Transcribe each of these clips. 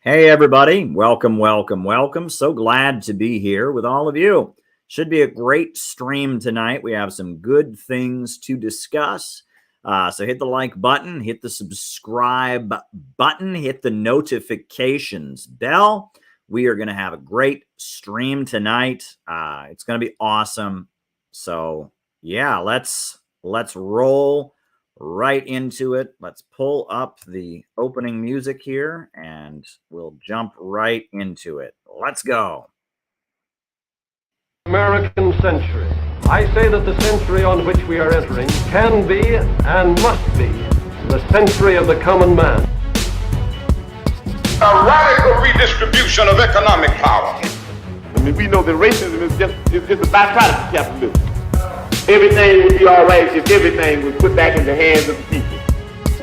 Hey, everybody. Welcome, welcome, welcome. So glad to be here with all of you. Should be a great stream tonight. We have some good things to discuss. So hit the like button, hit the subscribe button, hit the notifications bell. We are going to have a great stream tonight. It's going to be awesome. So yeah, let's roll right into it. Let's pull up the opening music here and we'll jump right into it. Let's go. American century. I say that the century on which we are entering can be and must be the century of the common man. A radical redistribution of economic power. I mean, we know that racism is just a byproduct of capitalism. Everything would be all right if everything was put back in the hands of the people.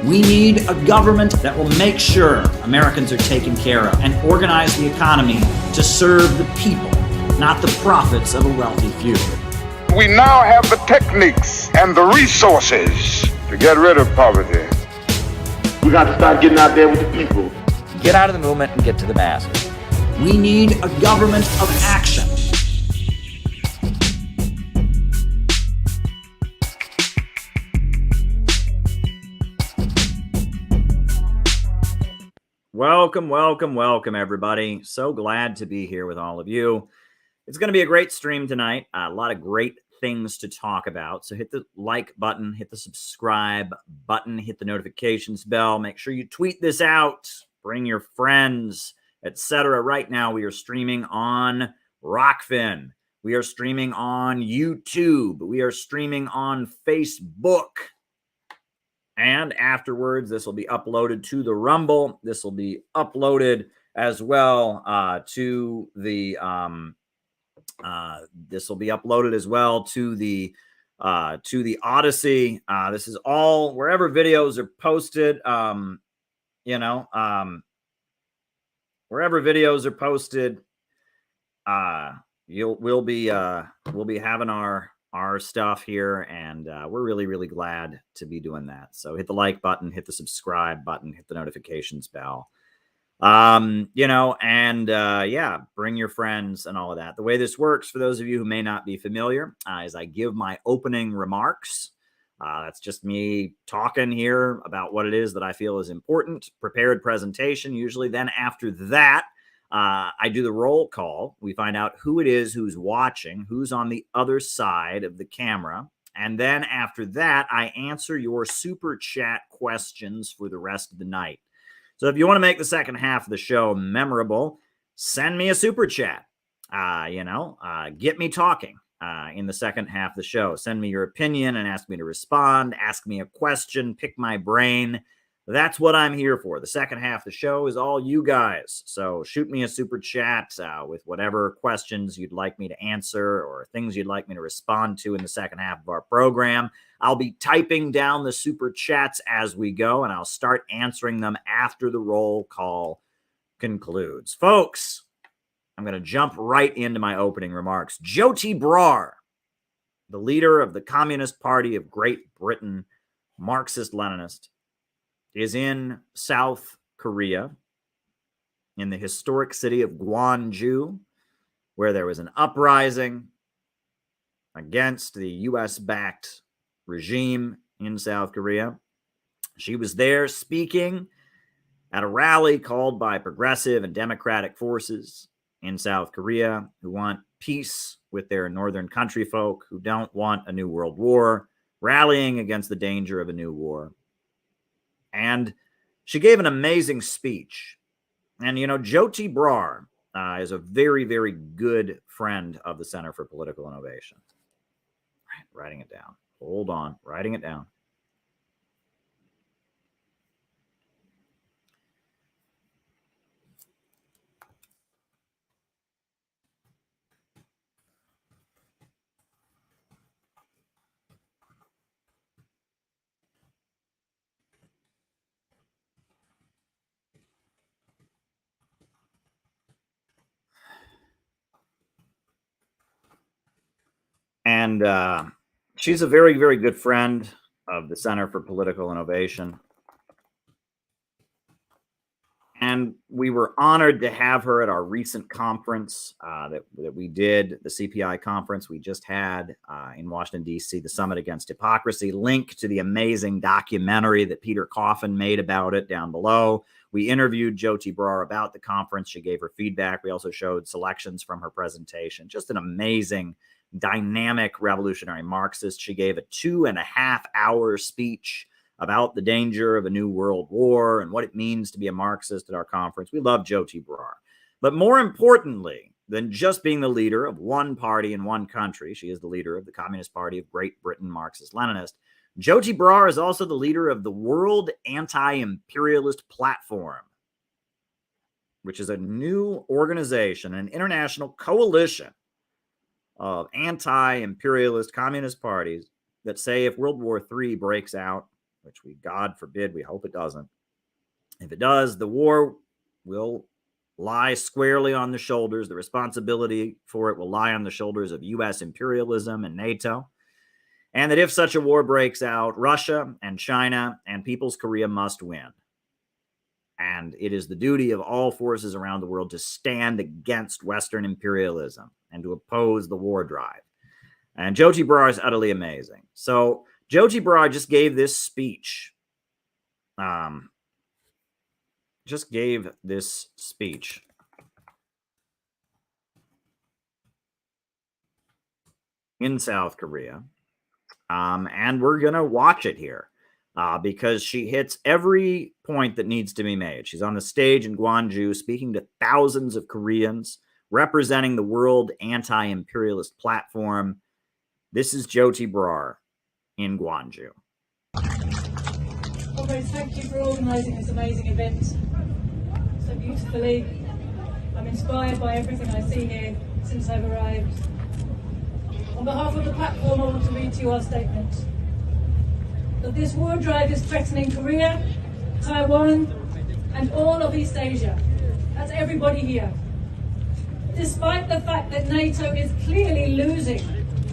We need a government that will make sure Americans are taken care of and organize the economy to serve the people, not the profits of a wealthy few. We now have the techniques and the resources to get rid of poverty. We got to start getting out there with the people. Get out of the movement and get to the masses. We need a government of action. Welcome, welcome, welcome, everybody. So glad to be here with all of you. It's going to be a great stream tonight. A lot of great things to talk about. So hit the like button, hit the subscribe button, hit the notifications bell. Make sure you tweet this out. Bring your friends, etc. Right now, we are streaming on Rockfin. We are streaming on YouTube. We are streaming on Facebook. And afterwards, this will be uploaded to the Rumble. This will be uploaded as well to the Odyssey. This is all wherever videos are posted. Wherever videos are posted, we'll be having our stuff here, and we're really glad to be doing that. So hit the like button, hit the subscribe button, hit the notifications bell. Yeah, bring your friends and all of that. The way this works, for those of you who may not be familiar, is I give my opening remarks. That's just me talking here about what it is that I feel is important, prepared presentation usually. Then after that, I do the roll call. We find out who it is who's watching, who's on the other side of the camera. And then after that, I answer your super chat questions for the rest of the night. So if you want to make the second half of the show memorable, send me a super chat. Get me talking in the second half of the show. Send me your opinion and ask me to respond. Ask me a question. Pick my brain. That's what I'm here for. The second half of the show is all you guys. So shoot me a super chat with whatever questions you'd like me to answer or things you'd like me to respond to in the second half of our program. I'll be typing down the super chats as we go, and I'll start answering them after the roll call concludes. Folks, I'm going to jump right into my opening remarks. Jyoti Brar, the leader of the Communist Party of Great Britain, Marxist-Leninist, is in South Korea, in the historic city of Gwangju, where there was an uprising against the U.S.-backed regime in South Korea. She was there speaking at a rally called by progressive and democratic forces in South Korea who want peace with their northern country folk, who don't want a new world war, rallying against the danger of a new war. And she gave an amazing speech. And, Jyoti Brar is a very good friend of the Center for Political Innovation. Writing it down. Hold on. Writing it down. And she's a very good friend of the Center for Political Innovation. And we were honored to have her at our recent conference that we did, the CPI conference we just had in Washington, D.C., the Summit Against Hypocrisy. Link to the amazing documentary that Peter Coffin made about it down below. We interviewed Jyoti Brar about the conference. She gave her feedback. We also showed selections from her presentation. Just an amazing, dynamic, revolutionary Marxist. She gave a 2.5-hour speech about the danger of a new world war and what it means to be a Marxist at our conference. We love Jyoti Brar. But more importantly than just being the leader of one party in one country, she is the leader of the Communist Party of Great Britain, Marxist-Leninist. Jyoti Brar is also the leader of the World Anti-Imperialist Platform, which is a new organization, an international coalition of anti-imperialist communist parties that say if World War III breaks out, which we, God forbid, we hope it doesn't. If it does, the war will lie squarely on the shoulders. The responsibility for it will lie on the shoulders of U.S. imperialism and NATO. And that if such a war breaks out, Russia and China and People's Korea must win. And it is the duty of all forces around the world to stand against Western imperialism and to oppose the war drive. And Jyoti Brar is utterly amazing. So Jyoti Brar just gave this speech. In South Korea. And we're going to watch it here because she hits every point that needs to be made. She's on the stage in Gwangju speaking to thousands of Koreans representing the World Anti-Imperialist Platform. This is Jyoti Brar in Gwangju. Comrades, thank you for organising this amazing event so beautifully. I'm inspired by everything I see here since I've arrived. On behalf of the platform, I want to read to you our statement. That this war drive is threatening Korea, Taiwan, and all of East Asia. That's everybody here. Despite the fact that NATO is clearly losing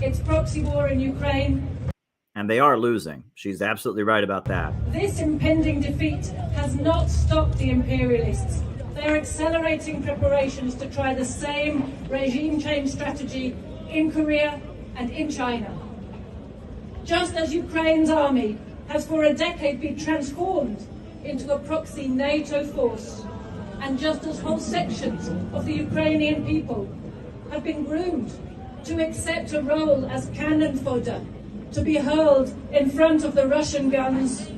its proxy war in Ukraine. And they are losing. She's absolutely right about that. This impending defeat has not stopped the imperialists. They are accelerating preparations to try the same regime change strategy in Korea and in China. Just as Ukraine's army has for a decade been transformed into a proxy NATO force, and just as whole sections of the Ukrainian people have been groomed to accept a role as cannon fodder, to be hurled in front of the Russian guns,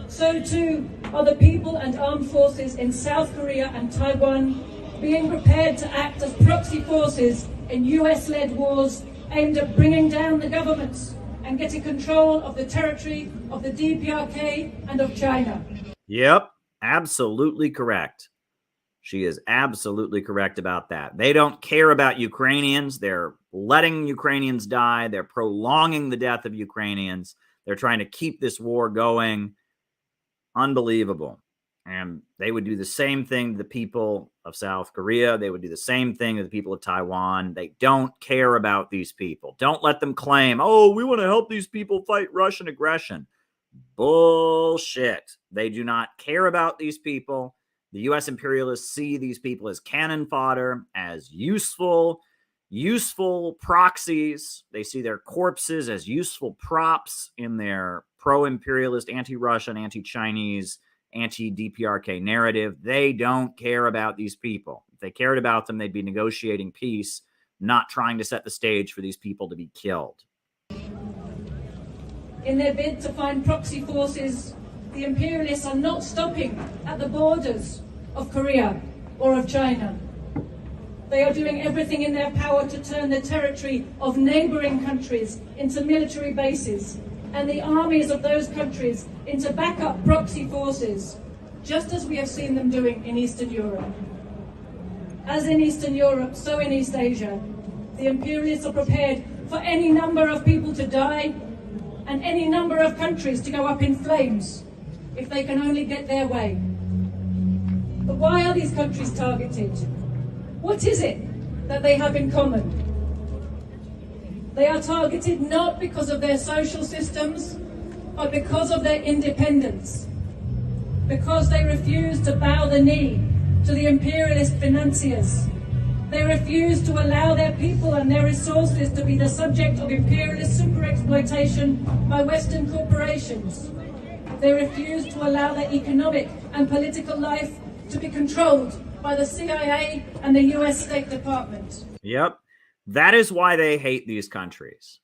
so too are the people and armed forces in South Korea and Taiwan being prepared to act as proxy forces in US-led wars aimed at bringing down the governments and getting control of the territory of the DPRK and of China. Yep, absolutely correct. She is absolutely correct about that. They don't care about Ukrainians. They're letting Ukrainians die. They're prolonging the death of Ukrainians. They're trying to keep this war going. Unbelievable. And they would do the same thing to the people of South Korea. They would do the same thing to the people of Taiwan. They don't care about these people. Don't let them claim, oh, we want to help these people fight Russian aggression. Bullshit. They do not care about these people. The U.S. imperialists see these people as cannon fodder, as useful proxies. They see their corpses as useful props in their pro-imperialist, anti-Russian, anti-Chinese, anti-DPRK narrative. They don't care about these people. If they cared about them, they'd be negotiating peace, not trying to set the stage for these people to be killed. In their bid to find proxy forces, the imperialists are not stopping at the borders of Korea or of China. They are doing everything in their power to turn the territory of neighboring countries into military bases and the armies of those countries into backup proxy forces, just as we have seen them doing in Eastern Europe. As in Eastern Europe, so in East Asia, the imperialists are prepared for any number of people to die and any number of countries to go up in flames if they can only get their way. But why are these countries targeted? What is it that they have in common? They are targeted not because of their social systems, but because of their independence. Because they refuse to bow the knee to the imperialist financiers. They refuse to allow their people and their resources to be the subject of imperialist super-exploitation by Western corporations. They refuse to allow their economic and political life to be controlled by the CIA and the US State Department. Yep. That is why they hate these countries.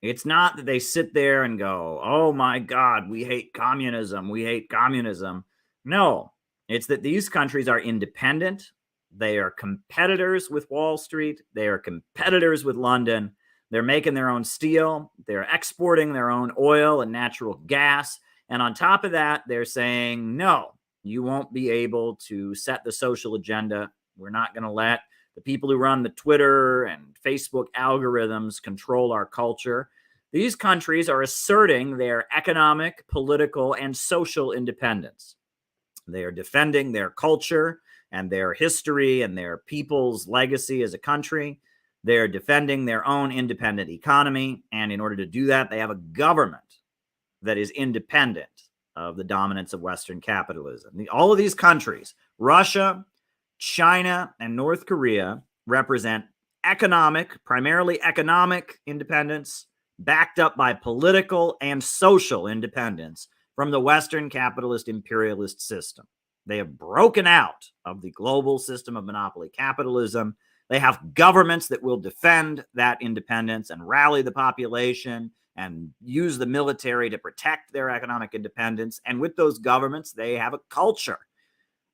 It's not that they sit there and go, oh my God, we hate communism. We hate communism. No, it's that these countries are independent. They are competitors with Wall Street. They are competitors with London. They're making their own steel. They're exporting their own oil and natural gas. And on top of that, they're saying, no, you won't be able to set the social agenda. We're not going to let the people who run the Twitter and Facebook algorithms control our culture. These countries are asserting their economic, political, and social independence. They are defending their culture and their history and their people's legacy as a country. They're defending their own independent economy. And in order to do that, they have a government that is independent of the dominance of Western capitalism. All of these countries, Russia, China, and North Korea, represent primarily economic independence, backed up by political and social independence from the Western capitalist imperialist system. They have broken out of the global system of monopoly capitalism. They have governments that will defend that independence and rally the population and use the military to protect their economic independence. And with those governments, they have a culture,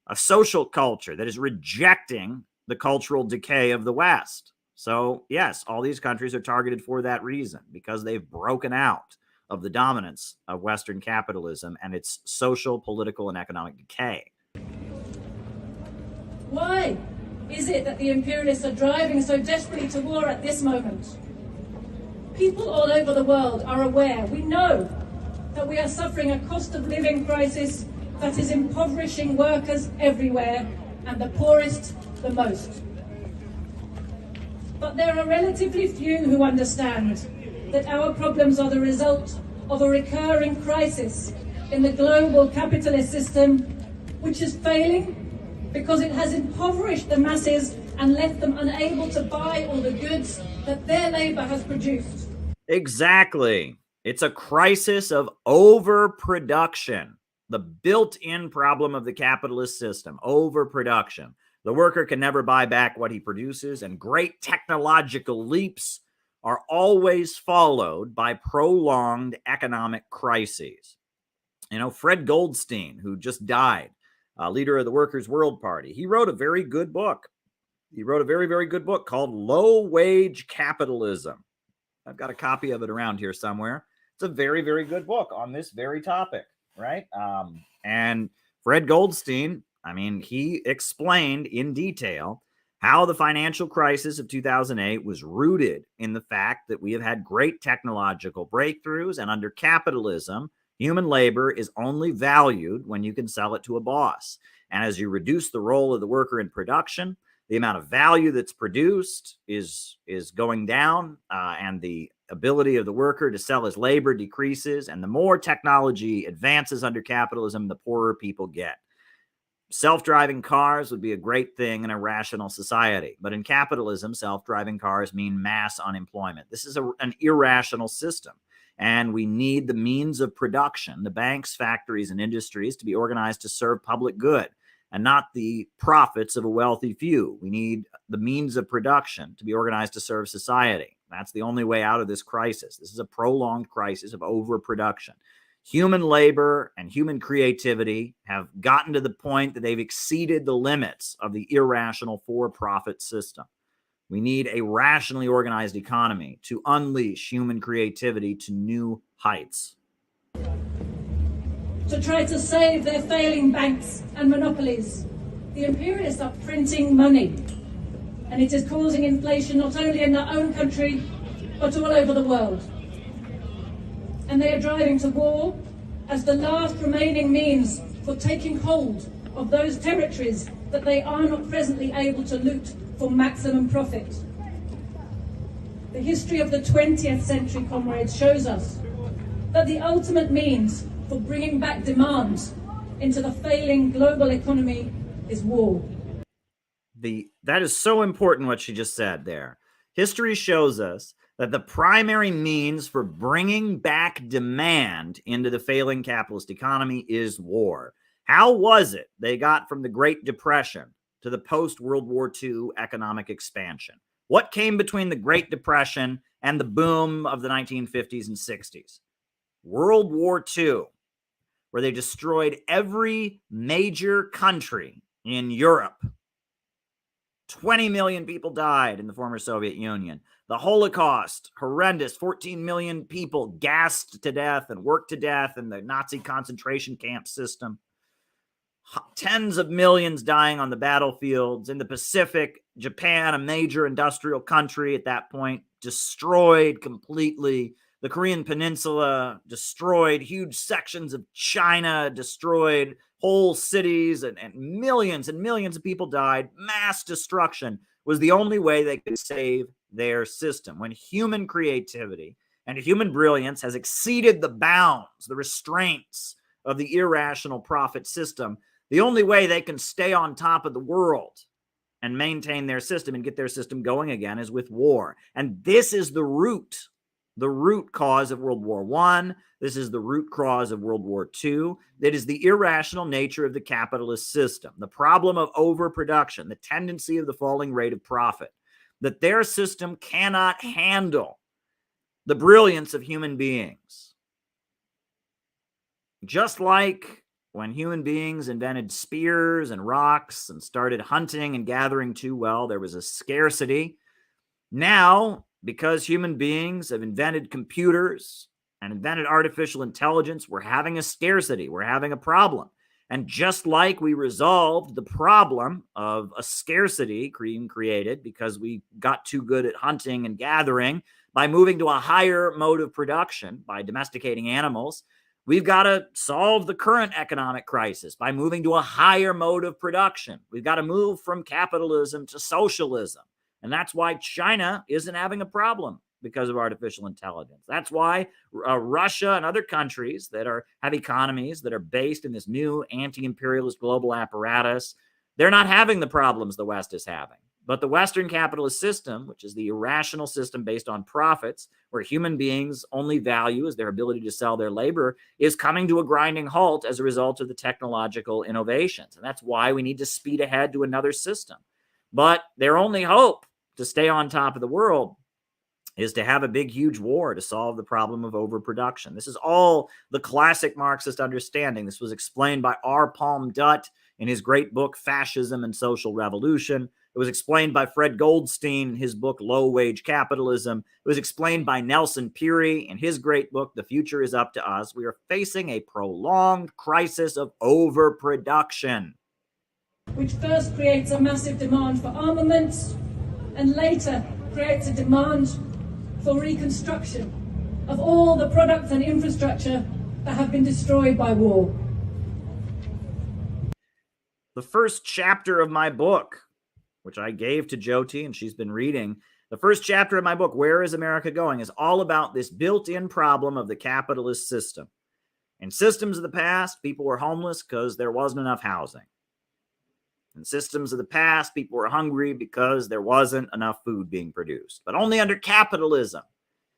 a social culture that is rejecting the cultural decay of the West. So, yes, all these countries are targeted for that reason, because they've broken out of the dominance of Western capitalism and its social, political, and economic decay. Why is it that the imperialists are driving so desperately to war at this moment? People all over the world are aware, we know, that we are suffering a cost of living crisis that is impoverishing workers everywhere and the poorest the most. But there are relatively few who understand that our problems are the result of a recurring crisis in the global capitalist system, which is failing because it has impoverished the masses and left them unable to buy all the goods that their labor has produced. Exactly. It's a crisis of overproduction, the built-in problem of the capitalist system, overproduction. The worker can never buy back what he produces, and great technological leaps are always followed by prolonged economic crises. You know, Fred Goldstein, who just died, leader of the Workers' World Party, he wrote a very good book. He wrote a very, very good book called Low-Wage Capitalism. I've got a copy of it around here somewhere. It's a very, very good book on this very topic, right? And Fred Goldstein, I mean, he explained in detail how the financial crisis of 2008 was rooted in the fact that we have had great technological breakthroughs, and under capitalism, human labor is only valued when you can sell it to a boss. And as you reduce the role of the worker in production, the amount of value that's produced is going down, and the ability of the worker to sell his labor decreases. And the more technology advances under capitalism, the poorer people get. Self-driving cars would be a great thing in a rational society. But in capitalism, self-driving cars mean mass unemployment. This is an irrational system. And we need the means of production, the banks, factories, and industries, to be organized to serve public good and not the profits of a wealthy few. We need the means of production to be organized to serve society. That's the only way out of this crisis. This is a prolonged crisis of overproduction. Human labor and human creativity have gotten to the point that they've exceeded the limits of the irrational for-profit system. We need a rationally organized economy to unleash human creativity to new heights. To try to save their failing banks and monopolies, the imperialists are printing money, and it is causing inflation not only in their own country, but all over the world. And they are driving to war as the last remaining means for taking hold of those territories that they are not presently able to loot for maximum profit. The history of the 20th century, comrades, shows us that the ultimate means for bringing back demand into the failing global economy is war. That is so important what she just said there. History shows us that the primary means for bringing back demand into the failing capitalist economy is war. How was it they got from the Great Depression to the post-World War II economic expansion? What came between the Great Depression and the boom of the 1950s and 60s? World War II, where they destroyed every major country in Europe. 20 million people died in the former Soviet Union. The Holocaust, horrendous. 14 million people gassed to death and worked to death in the Nazi concentration camp system. Tens of millions dying on the battlefields. In the Pacific, Japan, a major industrial country at that point, destroyed completely. The Korean Peninsula destroyed. Huge sections of China destroyed. Whole cities and millions of people died. Mass destruction was the only way they could save their system. When human creativity and human brilliance has exceeded the bounds, the restraints of the irrational profit system, the only way they can stay on top of the world and maintain their system and get their system going again is with war. And this is the root cause of World War I. This is the root cause of World War II. That is the irrational nature of the capitalist system, the problem of overproduction, the tendency of the falling rate of profit, that their system cannot handle the brilliance of human beings. Just like when human beings invented spears and rocks and started hunting and gathering too well, there was a scarcity. Now, because human beings have invented computers and invented artificial intelligence, we're having a scarcity. We're having a problem. And just like we resolved the problem of a scarcity being created because we got too good at hunting and gathering by moving to a higher mode of production, by domesticating animals, we've got to solve the current economic crisis by moving to a higher mode of production. We've got to move from capitalism to socialism. And that's why China isn't having a problem because of artificial intelligence. That's why Russia and other countries that have economies that are based in this new anti-imperialist global apparatus, they're not having the problems the West is having. But the Western capitalist system, which is the irrational system based on profits, where human beings' only value is their ability to sell their labor, is coming to a grinding halt as a result of the technological innovations. And that's why we need to speed ahead to another system. But their only hope to stay on top of the world is to have a big, huge war to solve the problem of overproduction. This is all the classic Marxist understanding. This was explained by R. Palm Dutt in his great book, Fascism and Social Revolution. It was explained by Fred Goldstein in his book, Low Wage Capitalism. It was explained by Nelson Peary in his great book, The Future is Up to Us. We are facing a prolonged crisis of overproduction, which first creates a massive demand for armaments and later creates a demand for reconstruction of all the products and infrastructure that have been destroyed by war. The first chapter of my book, which I gave to Jyoti and she's been reading, the first chapter of my book, Where is America Going?, is all about this built-in problem of the capitalist system. In systems of the past, people were homeless because there wasn't enough housing. In systems of the past, people were hungry because there wasn't enough food being produced. But only under capitalism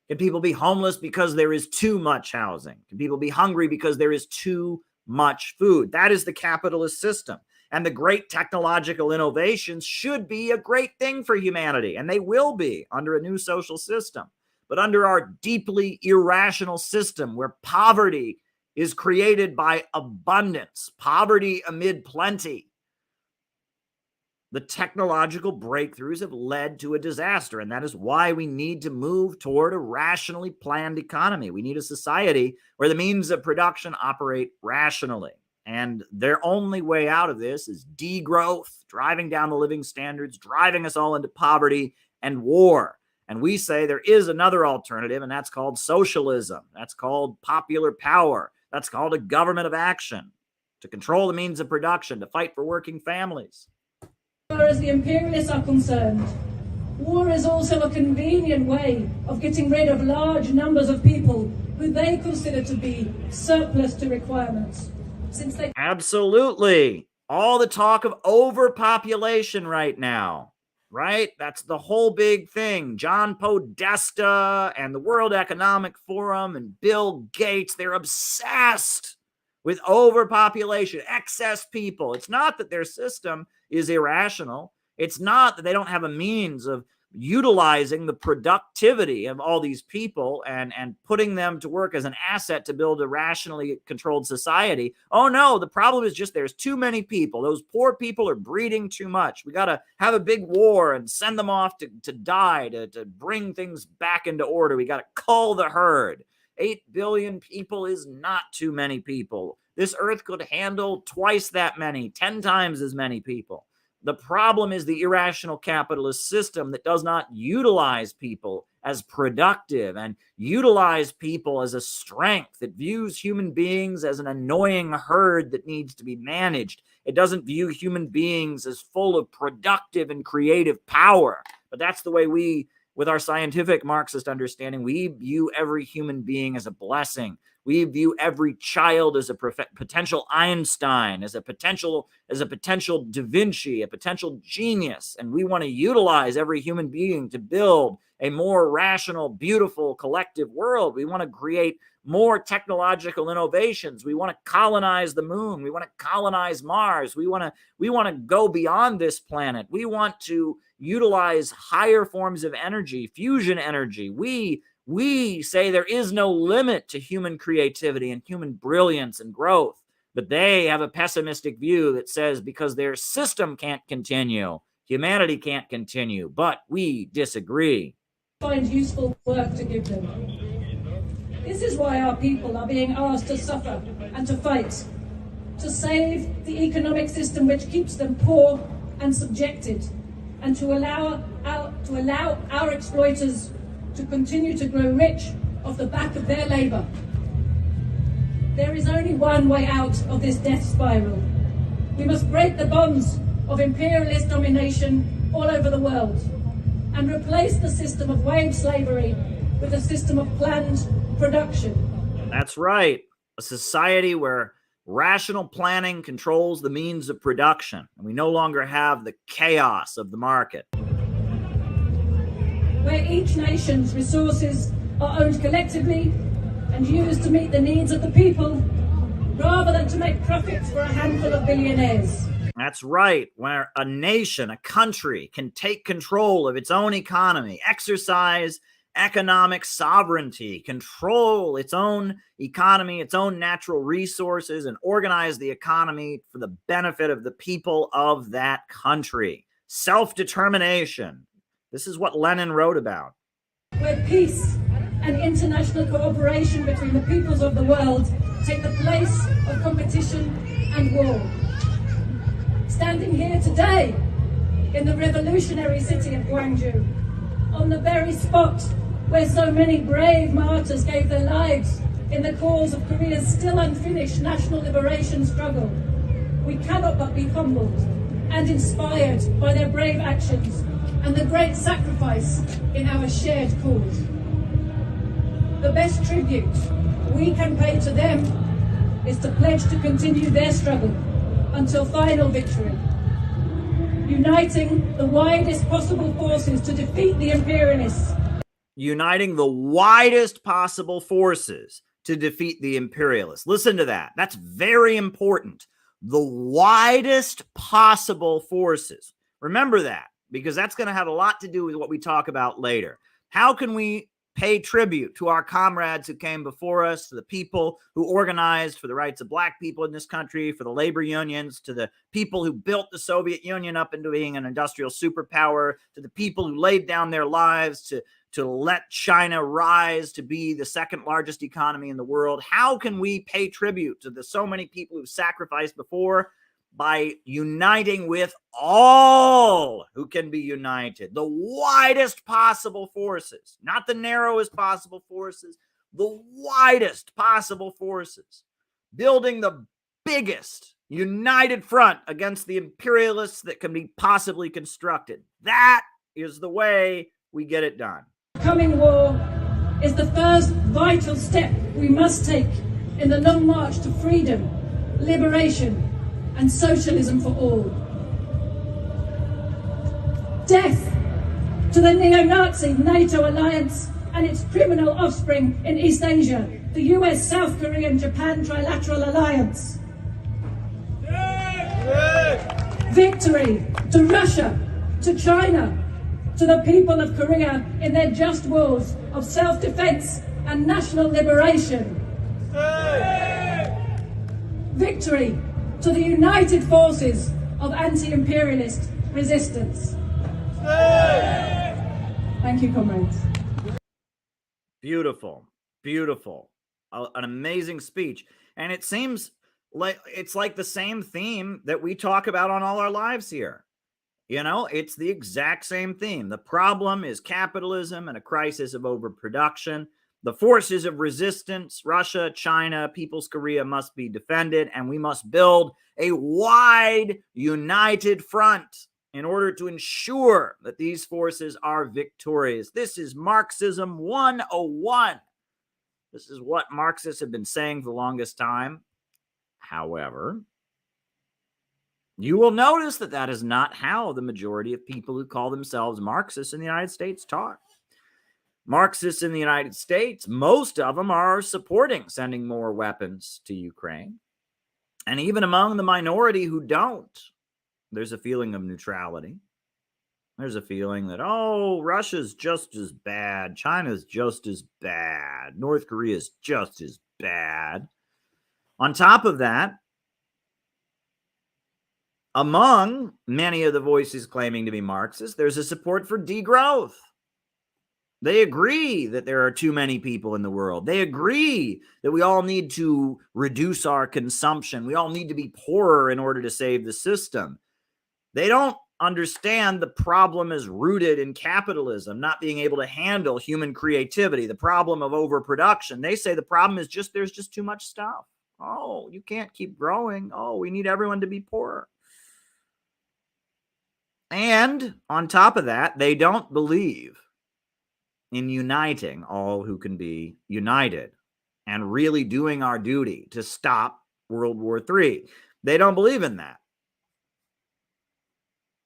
can people be homeless because there is too much housing. Can people be hungry because there is too much food? That is the capitalist system. And the great technological innovations should be a great thing for humanity, and they will be under a new social system. But under our deeply irrational system where poverty is created by abundance, poverty amid plenty, the technological breakthroughs have led to a disaster, and that is why we need to move toward a rationally planned economy. We need a society where the means of production operate rationally. And their only way out of this is degrowth, driving down the living standards, driving us all into poverty and war. And we say there is another alternative, and that's called socialism. That's called popular power. That's called a government of action to control the means of production, to fight for working families. As far as the imperialists are concerned, war is also a convenient way of getting rid of large numbers of people who they consider to be surplus to requirements. Absolutely. All the talk of overpopulation right now, right? That's the whole big thing. John Podesta and the World Economic Forum and Bill Gates, they're obsessed with overpopulation, excess people. It's not that their system is irrational. It's not that they don't have a means of utilizing the productivity of all these people and putting them to work as an asset to build a rationally controlled society. Oh no, the problem is just there's too many people. Those poor people are breeding too much. We got to have a big war and send them off to die, to bring things back into order. We got to cull the herd. 8 billion people is not too many people. This earth could handle twice that many, 10 times as many people. The problem is the irrational capitalist system that does not utilize people as productive and utilize people as a strength. It views human beings as an annoying herd that needs to be managed. It doesn't view human beings as full of productive and creative power. But that's the way we, with our scientific Marxist understanding, we view every human being as a blessing. We view every child as a potential Einstein, as a potential Da Vinci, a potential genius. And we want to utilize every human being to build a more rational, beautiful, collective world. We want to create more technological innovations. We want to colonize the moon. We want to colonize Mars. We want to go beyond this planet. We want to utilize higher forms of energy, fusion energy. We say there is no limit to human creativity and human brilliance and growth, but they have a pessimistic view that says because their system can't continue, humanity can't continue, but we disagree. Find useful work to give them. This is why our people are being asked to suffer and to fight, to save the economic system which keeps them poor and subjected, and to allow our exploiters to continue to grow rich off the back of their labor. There is only one way out of this death spiral. We must break the bonds of imperialist domination all over the world and replace the system of wage slavery with a system of planned production. That's right. A society where rational planning controls the means of production, and we no longer have the chaos of the market. Where each nation's resources are owned collectively and used to meet the needs of the people, rather than to make profits for a handful of billionaires. That's right. Where a nation, a country, can take control of its own economy, exercise economic sovereignty, control its own economy, its own natural resources, and organize the economy for the benefit of the people of that country. Self-determination. This is what Lenin wrote about. Where peace and international cooperation between the peoples of the world take the place of competition and war. Standing here today in the revolutionary city of Gwangju, on the very spot where so many brave martyrs gave their lives in the cause of Korea's still unfinished national liberation struggle, we cannot but be humbled and inspired by their brave actions and the great sacrifice in our shared cause. The best tribute we can pay to them is to pledge to continue their struggle until final victory, uniting the widest possible forces to defeat the imperialists. Uniting the widest possible forces to defeat the imperialists. Listen to that. That's very important. The widest possible forces. Remember that, because that's going to have a lot to do with what we talk about later. How can we pay tribute to our comrades who came before us, to the people who organized for the rights of Black people in this country, for the labor unions, to the people who built the Soviet Union up into being an industrial superpower, to the people who laid down their lives to let China rise to be the second largest economy in the world? How can we pay tribute to the so many people who've sacrificed before? By uniting with all who can be united, the widest possible forces, not the narrowest possible forces, the widest possible forces, building the biggest united front against the imperialists that can be possibly constructed. That is the way we get it done. The coming war is the first vital step we must take in the long march to freedom, liberation, and socialism for all. Death to the neo-Nazi NATO alliance and its criminal offspring in East Asia, the US, South Korea and Japan trilateral alliance. Victory to Russia, to China, to the people of Korea in their just wars of self-defense and national liberation. Victory to the united forces of anti-imperialist resistance. Thank you, comrades. Beautiful, beautiful. An amazing speech. And it seems like it's like the same theme that we talk about on All Our Lives here. You know, it's the exact same theme. The problem is capitalism and a crisis of overproduction. The forces of resistance, Russia, China, People's Korea, must be defended, and we must build a wide, united front in order to ensure that these forces are victorious. This is Marxism 101. This is what Marxists have been saying for the longest time. However, you will notice that that is not how the majority of people who call themselves Marxists in the United States talk. Marxists in the United States, most of them are supporting sending more weapons to Ukraine. And even among the minority who don't, there's a feeling of neutrality. There's a feeling that, oh, Russia's just as bad. China's just as bad. North Korea's just as bad. On top of that, among many of the voices claiming to be Marxist, there's a support for degrowth. They agree that there are too many people in the world. They agree that we all need to reduce our consumption. We all need to be poorer in order to save the system. They don't understand the problem is rooted in capitalism, not being able to handle human creativity, the problem of overproduction. They say the problem is just there's just too much stuff. Oh, you can't keep growing. Oh, we need everyone to be poorer. And on top of that, they don't believe in uniting all who can be united and really doing our duty to stop World War III. They don't believe in that.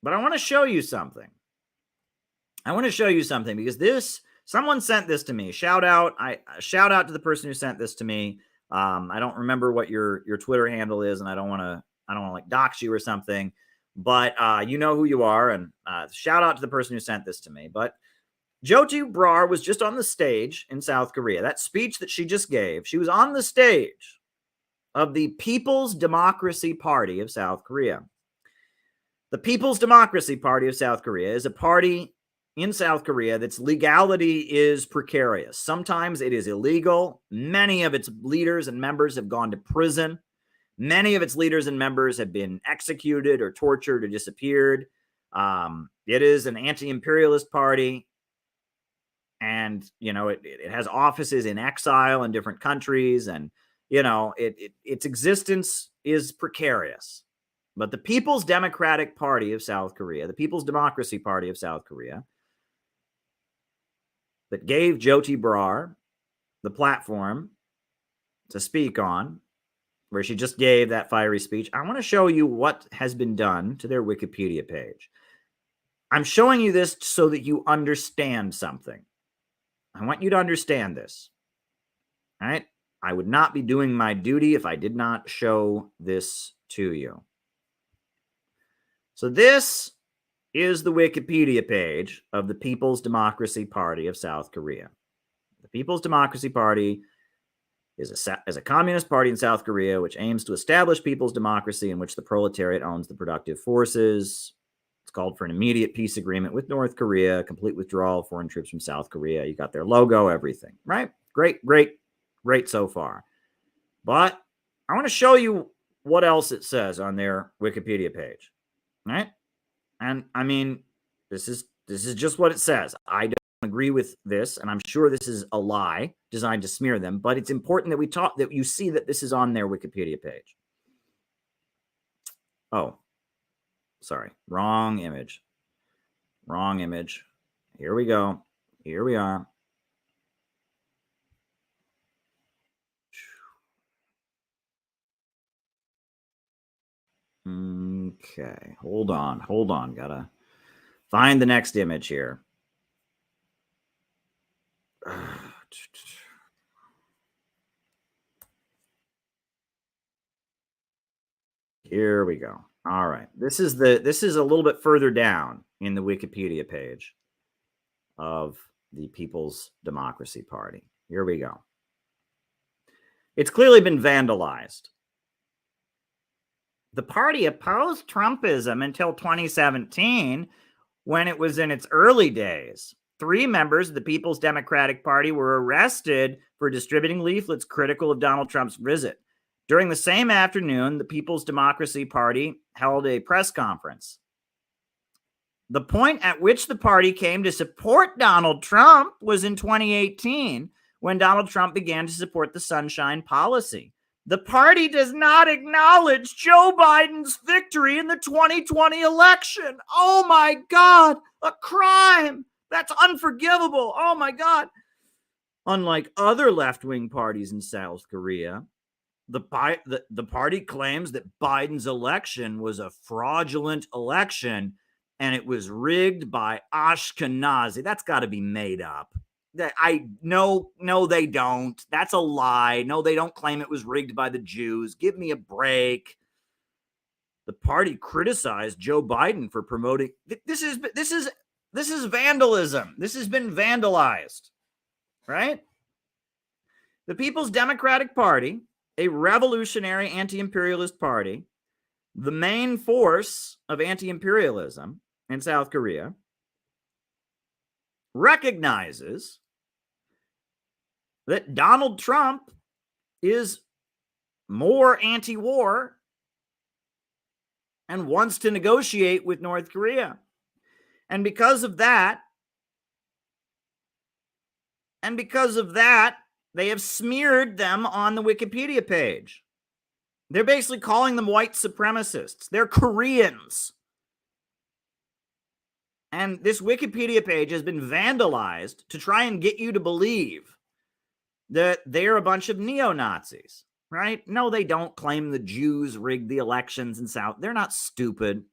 But I want to show you something. Because someone sent this to me. Shout out to the person who sent this to me. I don't remember what your Twitter handle is, and I don't want to like dox you or something, but you know who you are, and shout out to the person who sent this to me. But Jyoti Brar was just on the stage in South Korea. That speech that she just gave, she was on the stage of the People's Democracy Party of South Korea. The People's Democracy Party of South Korea is a party in South Korea that's legality is precarious. Sometimes it is illegal. Many of its leaders and members have gone to prison. Many of its leaders and members have been executed or tortured or disappeared. It is an anti-imperialist party. And, you know, it has offices in exile in different countries. And, you know, its existence is precarious. But the People's Democratic Party of South Korea, the People's Democracy Party of South Korea, that gave Jyoti Brar the platform to speak on, where she just gave that fiery speech, I want to show you what has been done to their Wikipedia page. I'm showing you this so that you understand something. I want you to understand this. All right? I would not be doing my duty if I did not show this to you. So this is the Wikipedia page of the People's Democracy Party of South Korea. The People's Democracy Party is a communist party in South Korea which aims to establish people's democracy in which the proletariat owns the productive forces. It's called for an immediate peace agreement with North Korea, complete withdrawal of foreign troops from South Korea. You got their logo, everything, right? Great so far. But I want to show you what else it says on their Wikipedia page. Right? And I mean, this is just what it says. I don't agree with this, and I'm sure this is a lie designed to smear them, but it's important that you see that this is on their Wikipedia page. Oh, sorry. Wrong image. Here we go. Here we are. Okay, hold on. Gotta find the next image here. Here we go. All right. This is a little bit further down in the Wikipedia page of the People's Democracy Party. Here we go. It's clearly been vandalized. The party opposed Trumpism until 2017 when it was in its early days. 3 members of the People's Democratic Party were arrested for distributing leaflets critical of Donald Trump's visit. During the same afternoon, the People's Democracy Party held a press conference. The point at which the party came to support Donald Trump was in 2018, when Donald Trump began to support the Sunshine Policy. The party does not acknowledge Joe Biden's victory in the 2020 election. Oh my God, a crime. That's unforgivable. Oh my God. Unlike other left-wing parties in South Korea, the party claims that Biden's election was a fraudulent election and it was rigged by Ashkenazi. That's got to be made up. No, they don't. That's a lie. No, they don't claim it was rigged by the Jews. Give me a break. The party criticized Joe Biden for promoting. This is vandalism. This has been vandalized, right? The People's Democratic Party, a revolutionary anti-imperialist party, the main force of anti-imperialism in South Korea, recognizes that Donald Trump is more anti-war and wants to negotiate with North Korea. And because of that, they have smeared them on the Wikipedia page. They're basically calling them white supremacists. They're Koreans. And this Wikipedia page has been vandalized to try and get you to believe that they're a bunch of neo-Nazis, right? No, they don't claim the Jews rigged the elections in South. They're not stupid.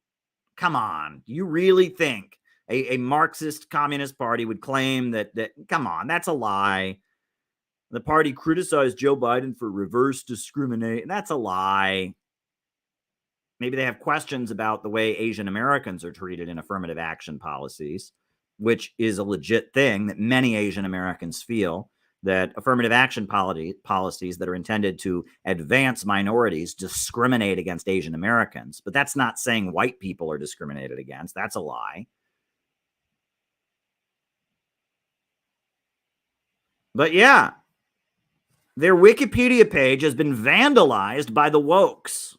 Come on. You really think a Marxist communist party would claim that come on, that's a lie. The party criticized Joe Biden for reverse discrimination. That's a lie. Maybe they have questions about the way Asian Americans are treated in affirmative action policies, which is a legit thing that many Asian Americans feel, that affirmative action policies that are intended to advance minorities discriminate against Asian Americans. But that's not saying white people are discriminated against. That's a lie. But yeah, their Wikipedia page has been vandalized by the wokes.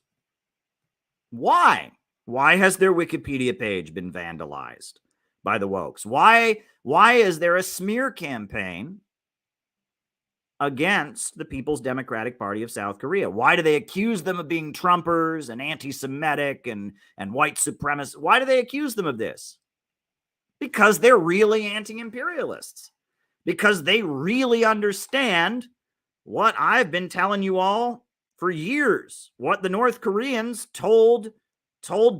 Why? Why has their Wikipedia page been vandalized by the wokes? Why is there a smear campaign against the People's Democratic Party of South Korea? Why do they accuse them of being Trumpers and anti-Semitic and white supremacists? Why do they accuse them of this? Because they're really anti-imperialists. Because they really understand what I've been telling you all for years, what the North Koreans told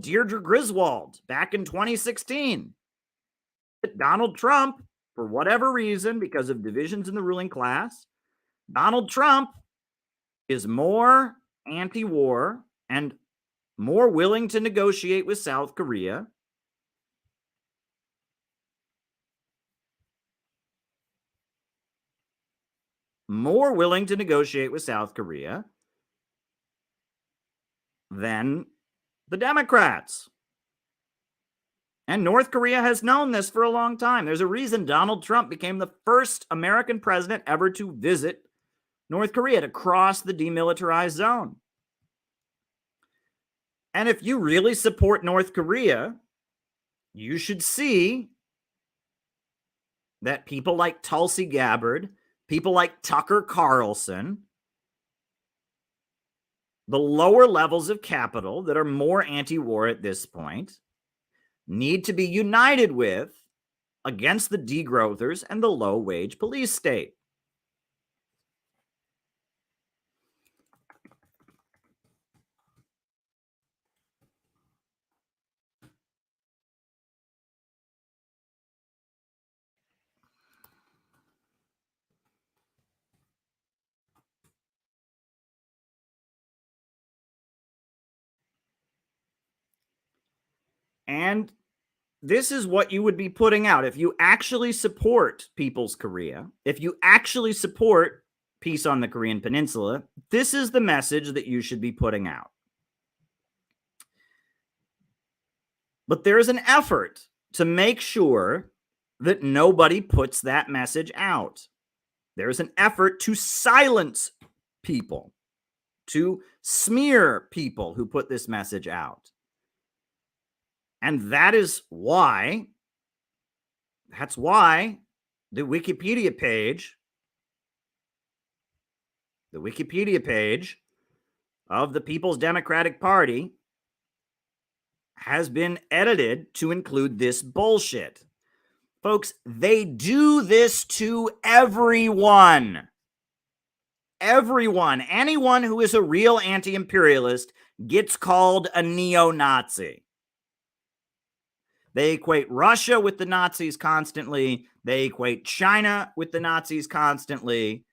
Deirdre Griswold back in 2016. That Donald Trump, for whatever reason, because of divisions in the ruling class, Donald Trump is more anti-war and more willing to negotiate with South Korea than the Democrats. And North Korea has known this for a long time. There's a reason Donald Trump became the first American president ever to visit North Korea, to cross the demilitarized zone. And if you really support North Korea, you should see that people like Tulsi Gabbard, people like Tucker Carlson, the lower levels of capital that are more anti-war at this point, need to be united with against the degrowthers and the low-wage police state. And this is what you would be putting out. If you actually support People's Korea, if you actually support peace on the Korean Peninsula, this is the message that you should be putting out. But there is an effort to make sure that nobody puts that message out. There is an effort to silence people, to smear people who put this message out. And that's why the Wikipedia page of the People's Democratic Party has been edited to include this bullshit. Folks, they do this to everyone. Everyone, anyone who is a real anti-imperialist gets called a neo-Nazi. They equate Russia with the Nazis constantly. They equate China with the Nazis constantly.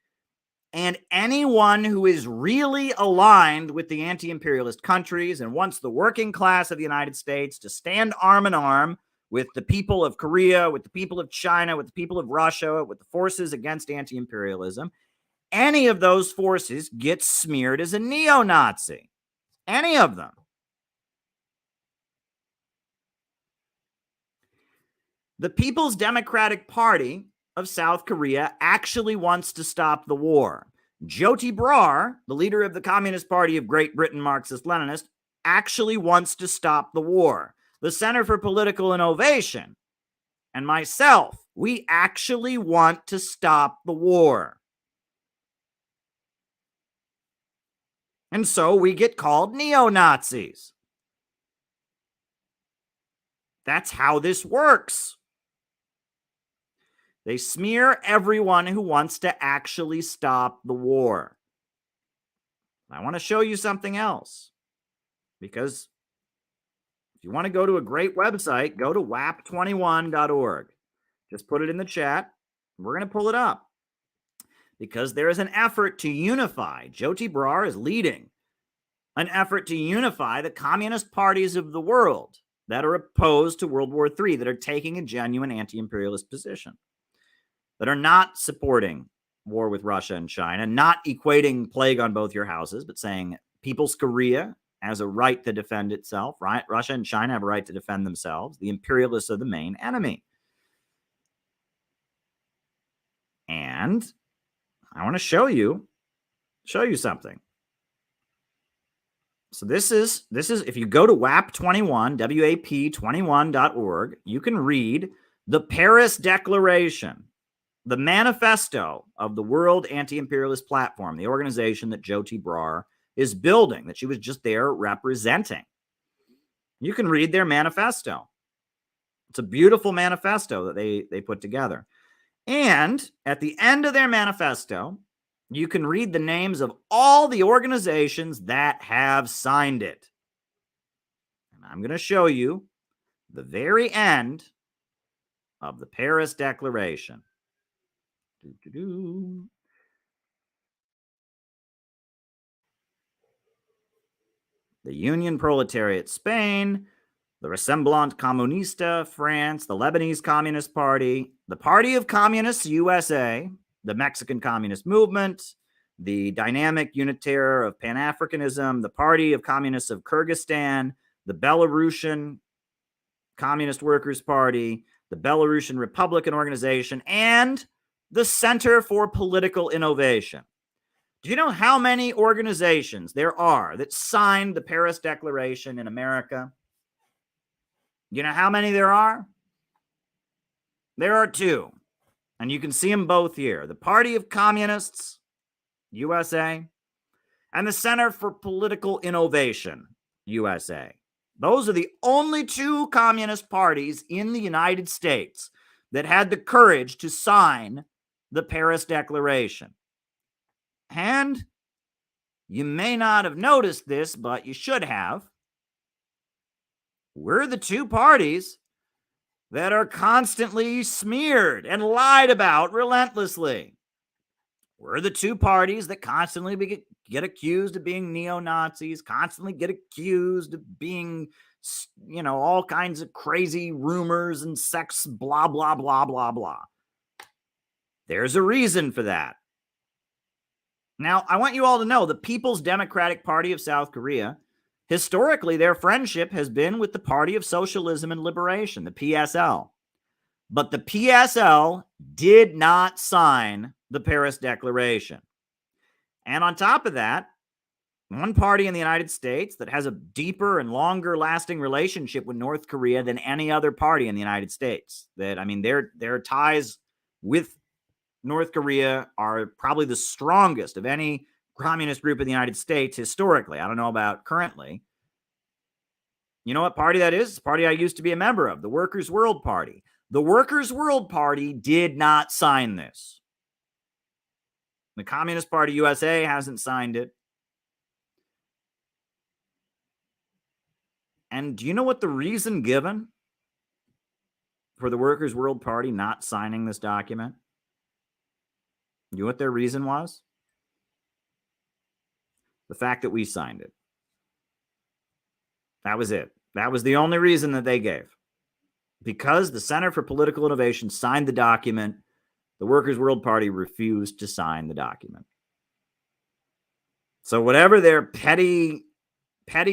And anyone who is really aligned with the anti-imperialist countries and wants the working class of the United States to stand arm in arm with the people of Korea, with the people of China, with the people of Russia, with the forces against anti-imperialism, any of those forces gets smeared as a neo-Nazi. Any of them. The People's Democratic Party of South Korea actually wants to stop the war. Jyoti Brar, the leader of the Communist Party of Great Britain, Marxist-Leninist, actually wants to stop the war. The Center for Political Innovation and myself, we actually want to stop the war. And so we get called neo-Nazis. That's how this works. They smear everyone who wants to actually stop the war. I want to show you something else. Because if you want to go to a great website, go to WAP21.org. Just put it in the chat. We're going to pull it up. Because there is an effort to unify. Jyoti Brar is leading an effort to unify the communist parties of the world that are opposed to World War III, that are taking a genuine anti-imperialist position, that are not supporting war with Russia and China, not equating plague on both your houses, but saying People's Korea has a right to defend itself, right? Russia and China have a right to defend themselves. The imperialists are the main enemy. And I want to show you something. So this is if you go to WAP21, WAP21.org, you can read the Paris Declaration, the manifesto of the World Anti-Imperialist Platform, the organization that Jyoti Brar is building, that she was just there representing. You can read their manifesto. It's a beautiful manifesto that they put together. And at the end of their manifesto, you can read the names of all the organizations that have signed it. And I'm going to show you the very end of the Paris Declaration. The Union Proletariat Spain, the Rassemblement Communiste France, the Lebanese Communist Party, the Party of Communists USA, the Mexican Communist Movement, the Dynamic Unitaire of Pan-Africanism, the Party of Communists of Kyrgyzstan, the Belarusian Communist Workers' Party, the Belarusian Republican Organization, and the Center for Political Innovation. Do you know how many organizations there are that signed the Paris Declaration in America? You know how many there are? There are two. And you can see them both here. The Party of Communists, USA, and the Center for Political Innovation, USA. Those are the only two communist parties in the United States that had the courage to sign the Paris Declaration. And you may not have noticed this, but you should have. We're the two parties that are constantly smeared and lied about relentlessly. We're the two parties that constantly get accused of being neo-Nazis, constantly get accused of being all kinds of crazy rumors and sex, blah, blah, blah, blah, blah. There's a reason for that. Now, I want you all to know the People's Democratic Party of South Korea, historically, their friendship has been with the Party of Socialism and Liberation, the PSL. But the PSL did not sign the Paris Declaration. And on top of that, one party in the United States that has a deeper and longer lasting relationship with North Korea than any other party in the United States. Their ties with North Korea are probably the strongest of any communist group in the United States historically. I don't know about currently. You know what party that is? It's a party I used to be a member of, the Workers' World Party. The Workers' World Party did not sign this. The Communist Party USA hasn't signed it. And do you know what the reason given for the Workers' World Party not signing this document? You know what their reason was? The fact that we signed it. That was it. That was the only reason that they gave. Because the Center for Political Innovation signed the document, the Workers' World Party refused to sign the document. So whatever their petty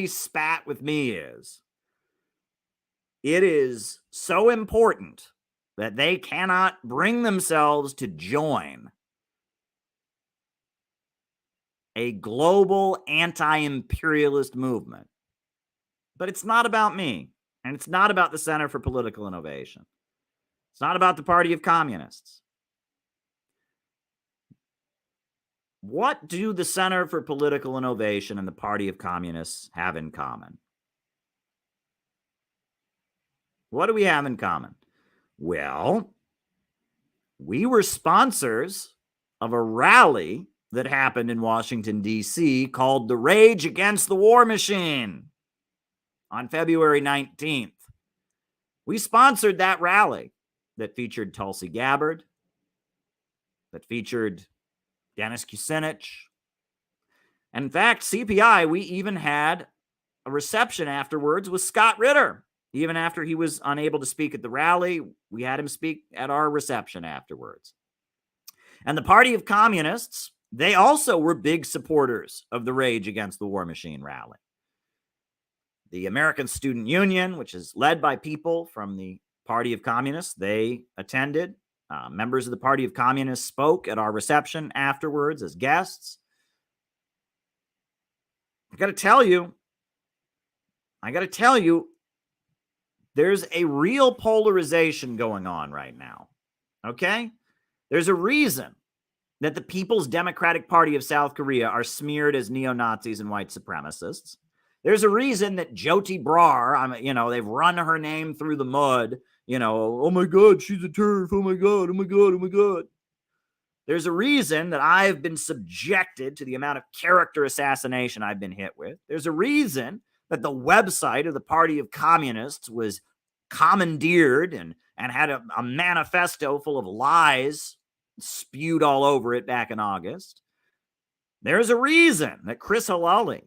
spat with me is, it is so important that they cannot bring themselves to join a global anti-imperialist movement. But it's not about me, and it's not about the Center for Political Innovation. It's not about the Party of Communists. What do the Center for Political Innovation and the Party of Communists have in common? What do we have in common? Well, we were sponsors of a rally that happened in Washington, D.C. called the Rage Against the War Machine on February 19th. We sponsored that rally that featured Tulsi Gabbard, that featured Dennis Kucinich. And in fact, CPI, we even had a reception afterwards with Scott Ritter. Even after he was unable to speak at the rally, we had him speak at our reception afterwards. And the Party of Communists, they also were big supporters of the Rage Against the War Machine rally. The American Student Union, which is led by people from the Party of Communists, they attended. Members of the Party of Communists spoke at our reception afterwards as guests. I got to tell you, there's a real polarization going on right now. Okay? There's a reason that the People's Democratic Party of South Korea are smeared as neo-Nazis and white supremacists. There's a reason that Jyoti Brar, they've run her name through the mud. Oh my God, she's a TERF. Oh my God, oh my God, oh my God. There's a reason that I've been subjected to the amount of character assassination I've been hit with. There's a reason that the website of the Party of Communists was commandeered and had a manifesto full of lies spewed all over it back in August. There's a reason that Chris Halali,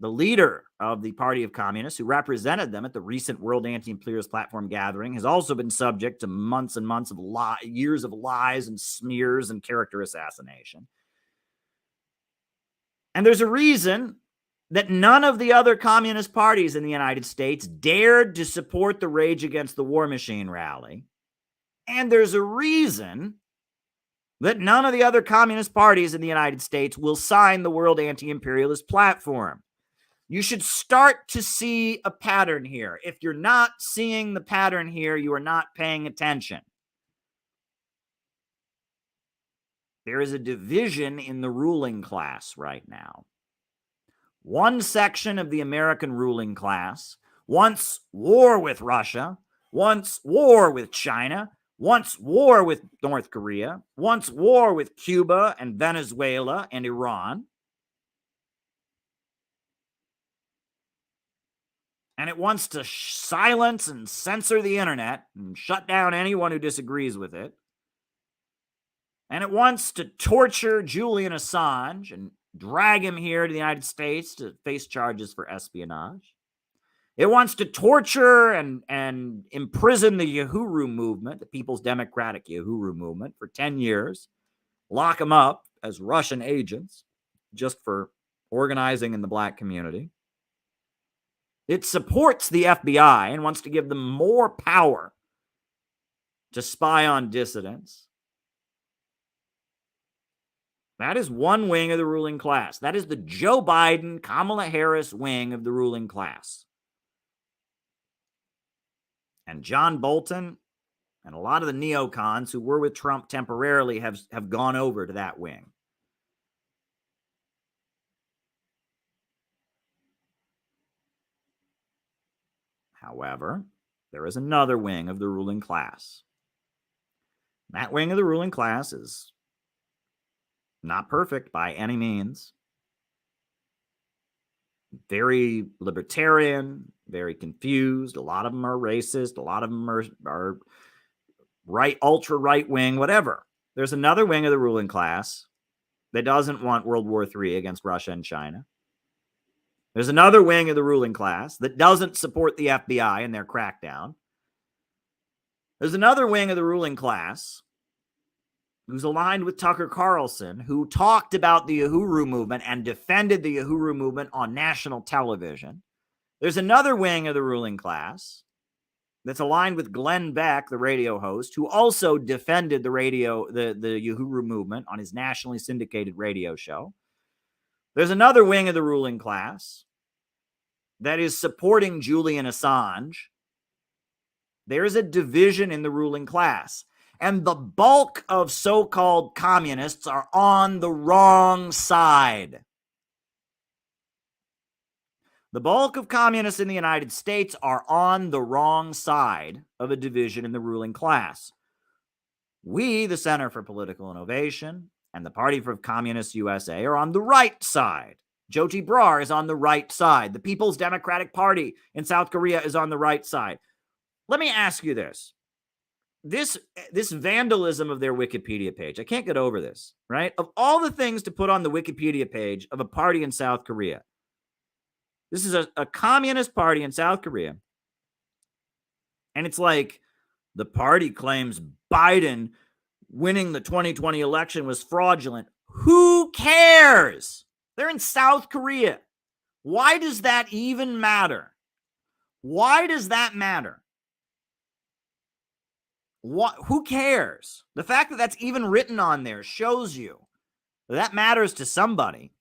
the leader of the Party of Communists, who represented them at the recent World Anti-Imperialist Platform gathering, has also been subject to months and months of years of lies and smears and character assassination. And there's a reason that none of the other communist parties in the United States dared to support the Rage Against the War Machine rally. And there's a reason that none of the other communist parties in the United States will sign the World Anti-Imperialist Platform. You should start to see a pattern here. If you're not seeing the pattern here, you are not paying attention. There is a division in the ruling class right now. One section of the American ruling class wants war with Russia, wants war with China, wants war with North Korea, wants war with Cuba and Venezuela and Iran. And it wants to silence and censor the internet and shut down anyone who disagrees with it. And it wants to torture Julian Assange and drag him here to the United States to face charges for espionage. It wants to torture and imprison the Uhuru movement, the People's Democratic Uhuru movement, for 10 years, lock them up as Russian agents just for organizing in the black community. It supports the FBI and wants to give them more power to spy on dissidents. That is one wing of the ruling class. That is the Joe Biden, Kamala Harris wing of the ruling class. And John Bolton and a lot of the neocons who were with Trump temporarily have gone over to that wing. However, there is another wing of the ruling class. That wing of the ruling class is not perfect by any means. Very libertarian, very confused. A lot of them are racist. A lot of them are right, ultra right wing, whatever. There's another wing of the ruling class that doesn't want World War III against Russia and China. There's another wing of the ruling class that doesn't support the FBI and their crackdown. There's another wing of the ruling class who's aligned with Tucker Carlson, who talked about the Uhuru movement and defended the Uhuru movement on national television. There's another wing of the ruling class that's aligned with Glenn Beck, the radio host, who also defended the Uhuru movement on his nationally syndicated radio show. There's another wing of the ruling class that is supporting Julian Assange. There is a division in the ruling class. And the bulk of so-called communists are on the wrong side. The bulk of communists in the United States are on the wrong side of a division in the ruling class. We, the Center for Political Innovation, and the Party for Communist USA are on the right side. Jyoti Brar is on the right side. The People's Democratic Party in South Korea is on the right side. Let me ask you this. This vandalism of their Wikipedia page, I can't get over this, right? Of all the things to put on the Wikipedia page of a party in South Korea, this is a communist party in South Korea. And it's like the party claims Biden winning the 2020 election was fraudulent. Who cares? They're in South Korea. Why does that even matter? Why does that matter? Who cares? The fact that that's even written on there shows you that matters to somebody.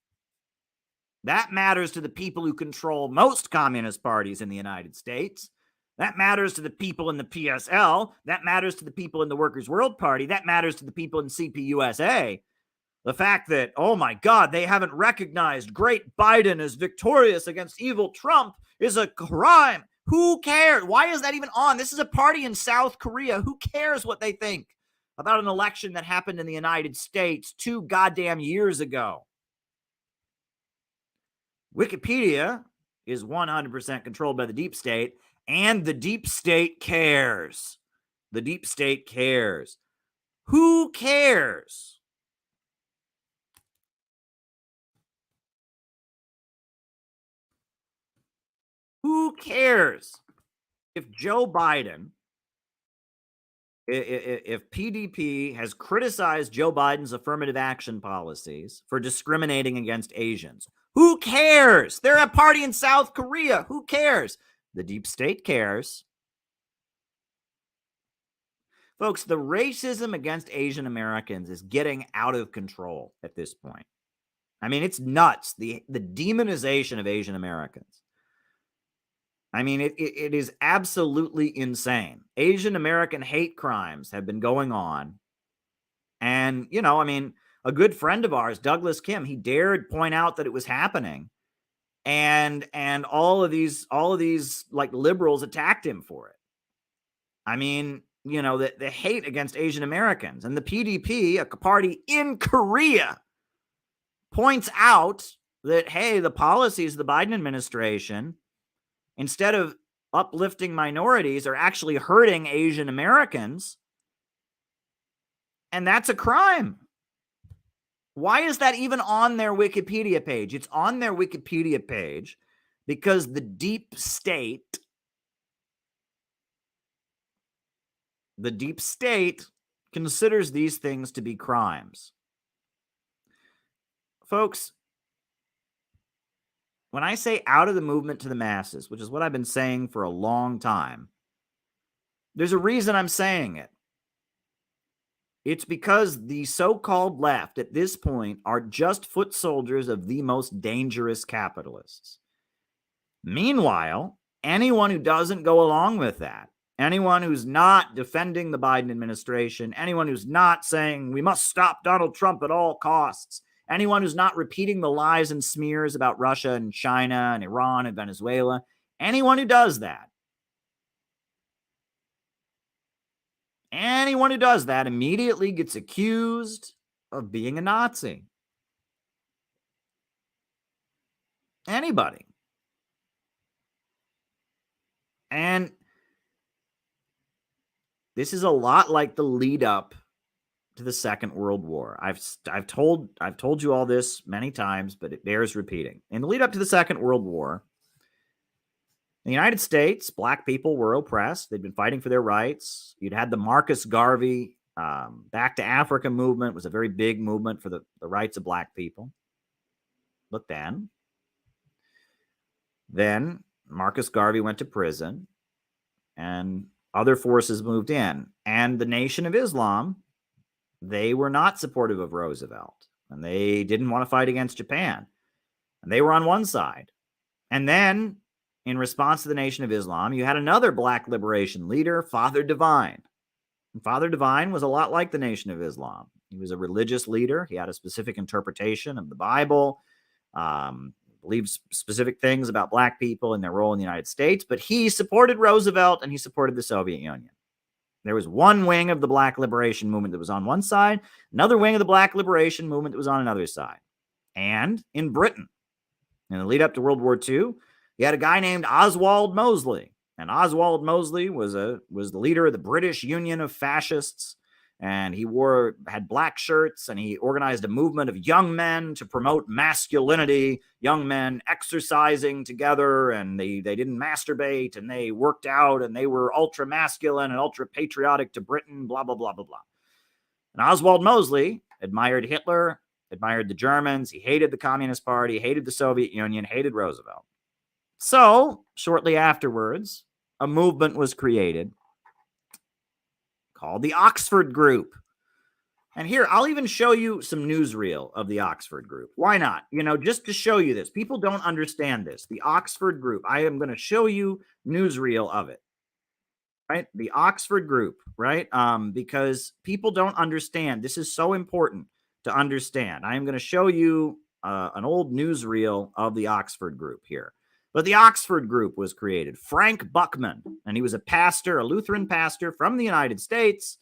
That matters to the people who control most communist parties in the United States. That matters to the people in the PSL. That matters to the people in the Workers' World Party. That matters to the people in CPUSA. The fact that, oh my God, they haven't recognized great Biden as victorious against evil Trump is a crime. Who cares? Why is that even on? This is a party in South Korea. Who cares what they think about an election that happened in the United States 2 goddamn years ago? Wikipedia is 100% controlled by the deep state, and the deep state cares. The deep state cares. Who cares? Who cares if Joe Biden, if PDP has criticized Joe Biden's affirmative action policies for discriminating against Asians? Who cares? They're a party in South Korea. Who cares? The deep state cares. Folks, the racism against Asian Americans is getting out of control at this point. I mean, it's nuts. The demonization of Asian Americans. I mean, it is absolutely insane. Asian American hate crimes have been going on. And, you know, I mean, a good friend of ours, Douglas Kim, he dared point out that it was happening. And all of these like liberals attacked him for it. I mean, you know, the hate against Asian Americans, and the PDP, a party in Korea, points out that, hey, the policies of the Biden administration, instead of uplifting minorities, are actually hurting Asian Americans. And that's a crime. Why is that even on their Wikipedia page? It's on their Wikipedia page because the deep state considers these things to be crimes. Folks, when I say out of the movement to the masses, which is what I've been saying for a long time, there's a reason I'm saying it. It's because the so-called left at this point are just foot soldiers of the most dangerous capitalists. Meanwhile, anyone who doesn't go along with that, anyone who's not defending the Biden administration, anyone who's not saying we must stop Donald Trump at all costs, anyone who's not repeating the lies and smears about Russia and China and Iran and Venezuela, anyone who does that, immediately gets accused of being a Nazi. Anybody. And this is a lot like the lead up to the Second World War. I've told you all this many times, but it bears repeating. In the lead up to the Second World War, in the United States, black people were oppressed. They'd been fighting for their rights. You'd had the Marcus Garvey Back to Africa movement was a very big movement for the rights of black people. But then Marcus Garvey went to prison and other forces moved in. And the Nation of Islam, they were not supportive of Roosevelt. And they didn't want to fight against Japan. And they were on one side. And then, in response to the Nation of Islam, you had another black liberation leader, Father Divine. And Father Divine was a lot like the Nation of Islam. He was a religious leader. He had a specific interpretation of the Bible, believed specific things about black people and their role in the United States, but he supported Roosevelt and he supported the Soviet Union. There was one wing of the black liberation movement that was on one side, another wing of the black liberation movement that was on another side. And in Britain, in the lead up to World War II, you had a guy named Oswald Mosley. And Oswald Mosley was the leader of the British Union of Fascists. And he had black shirts, and he organized a movement of young men to promote masculinity, young men exercising together, and they didn't masturbate, and they worked out, and they were ultra masculine and ultra patriotic to Britain, blah, blah, blah, blah, blah. And Oswald Mosley admired Hitler, admired the Germans. He hated the Communist Party, hated the Soviet Union, hated Roosevelt. So, shortly afterwards, a movement was created called the Oxford Group. And here, I'll even show you some newsreel of the Oxford Group. Why not? Just to show you this. People don't understand this. The Oxford Group. I am going to show you newsreel of it. Right? The Oxford Group, right? Because people don't understand. This is so important to understand. I am going to show you an old newsreel of the Oxford Group here. But the Oxford Group was created. Frank Buckman, and he was a pastor, a Lutheran pastor from the United States.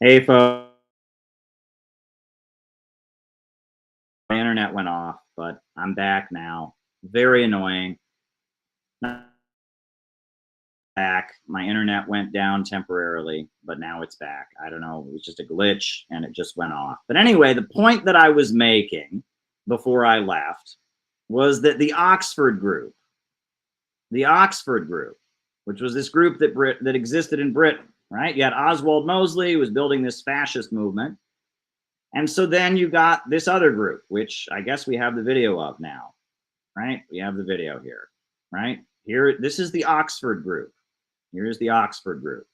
Hey, folks. My internet went off, but I'm back now. Very annoying. Back. My internet went down temporarily, but now it's back. I don't know. It was just a glitch and it just went off. But anyway, the point that I was making before I left was that the Oxford Group, which was this group that existed in Britain, right? You had Oswald Mosley, who was building this fascist movement. And so then you got this other group, which I guess we have the video of now, right? We have the video here, right? Here, this is the Oxford Group. Here's the Oxford Group.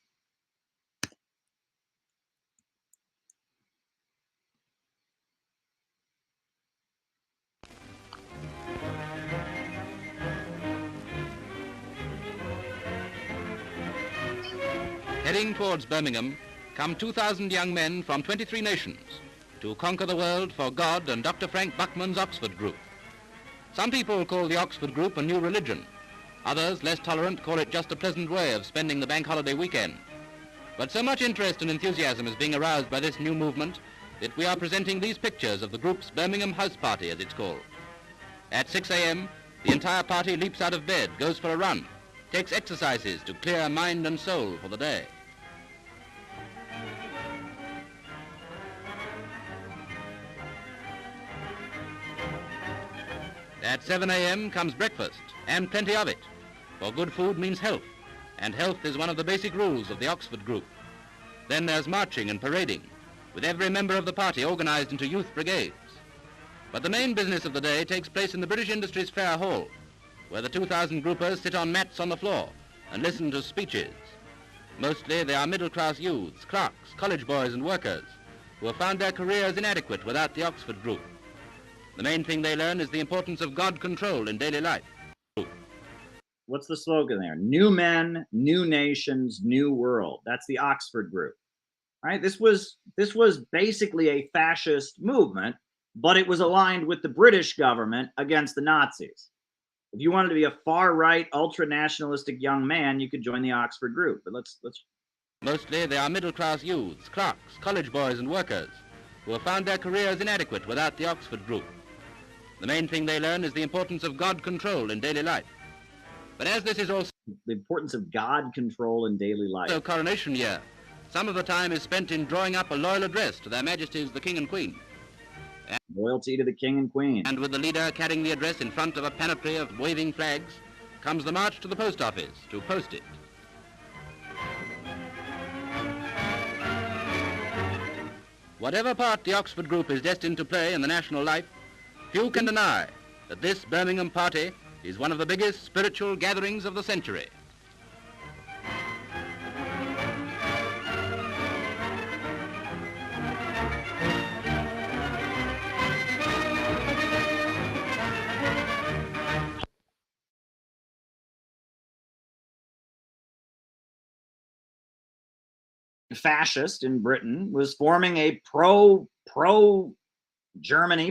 Heading towards Birmingham come 2,000 young men from 23 nations to conquer the world for God and Dr. Frank Buchman's Oxford Group. Some people call the Oxford Group a new religion. Others, less tolerant, call it just a pleasant way of spending the bank holiday weekend. But so much interest and enthusiasm is being aroused by this new movement that we are presenting these pictures of the group's Birmingham house party, as it's called. At 6 a.m., the entire party leaps out of bed, goes for a run, takes exercises to clear mind and soul for the day. At 7 a.m. comes breakfast, and plenty of it, for good food means health, and health is one of the basic rules of the Oxford Group. Then there's marching and parading, with every member of the party organized into youth brigades. But the main business of the day takes place in the British Industries Fair Hall, where the 2,000 groupers sit on mats on the floor and listen to speeches. Mostly they are middle-class youths, clerks, college boys and workers, who have found their careers inadequate without the Oxford Group. The main thing they learn is the importance of God control in daily life. What's the slogan there? New men, new nations, new world. That's the Oxford Group, right? This was basically a fascist movement, but it was aligned with the British government against the Nazis. If you wanted to be a far-right, ultra-nationalistic young man, you could join the Oxford Group. But let's. Mostly they are middle-class youths, clerks, college boys and workers, who have found their careers inadequate without the Oxford Group. The main thing they learn is the importance of God control in daily life. But as this is also the importance of God control in daily life. So coronation year, some of the time is spent in drawing up a loyal address to their Majesties the King and Queen. Loyalty to the King and Queen. And with the leader carrying the address in front of a panoply of waving flags, comes the march to the post office to post it. Whatever part the Oxford Group is destined to play in the national life, few can deny that this Birmingham party is one of the biggest spiritual gatherings of the century. Fascist in Britain was forming a pro-Germany,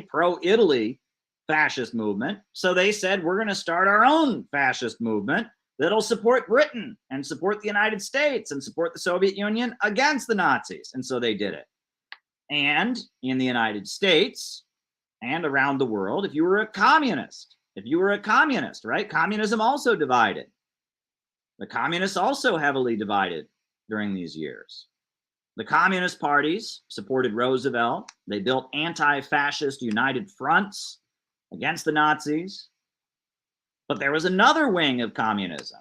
pro-Italy fascist movement. So they said, we're going to start our own fascist movement that'll support Britain and support the United States and support the Soviet Union against the Nazis. And so they did it. And in the United States and around the world, if you were a communist, right? Communism also divided. The communists also heavily divided during these years. The communist parties supported Roosevelt. They built anti-fascist united fronts against the Nazis. But there was another wing of communism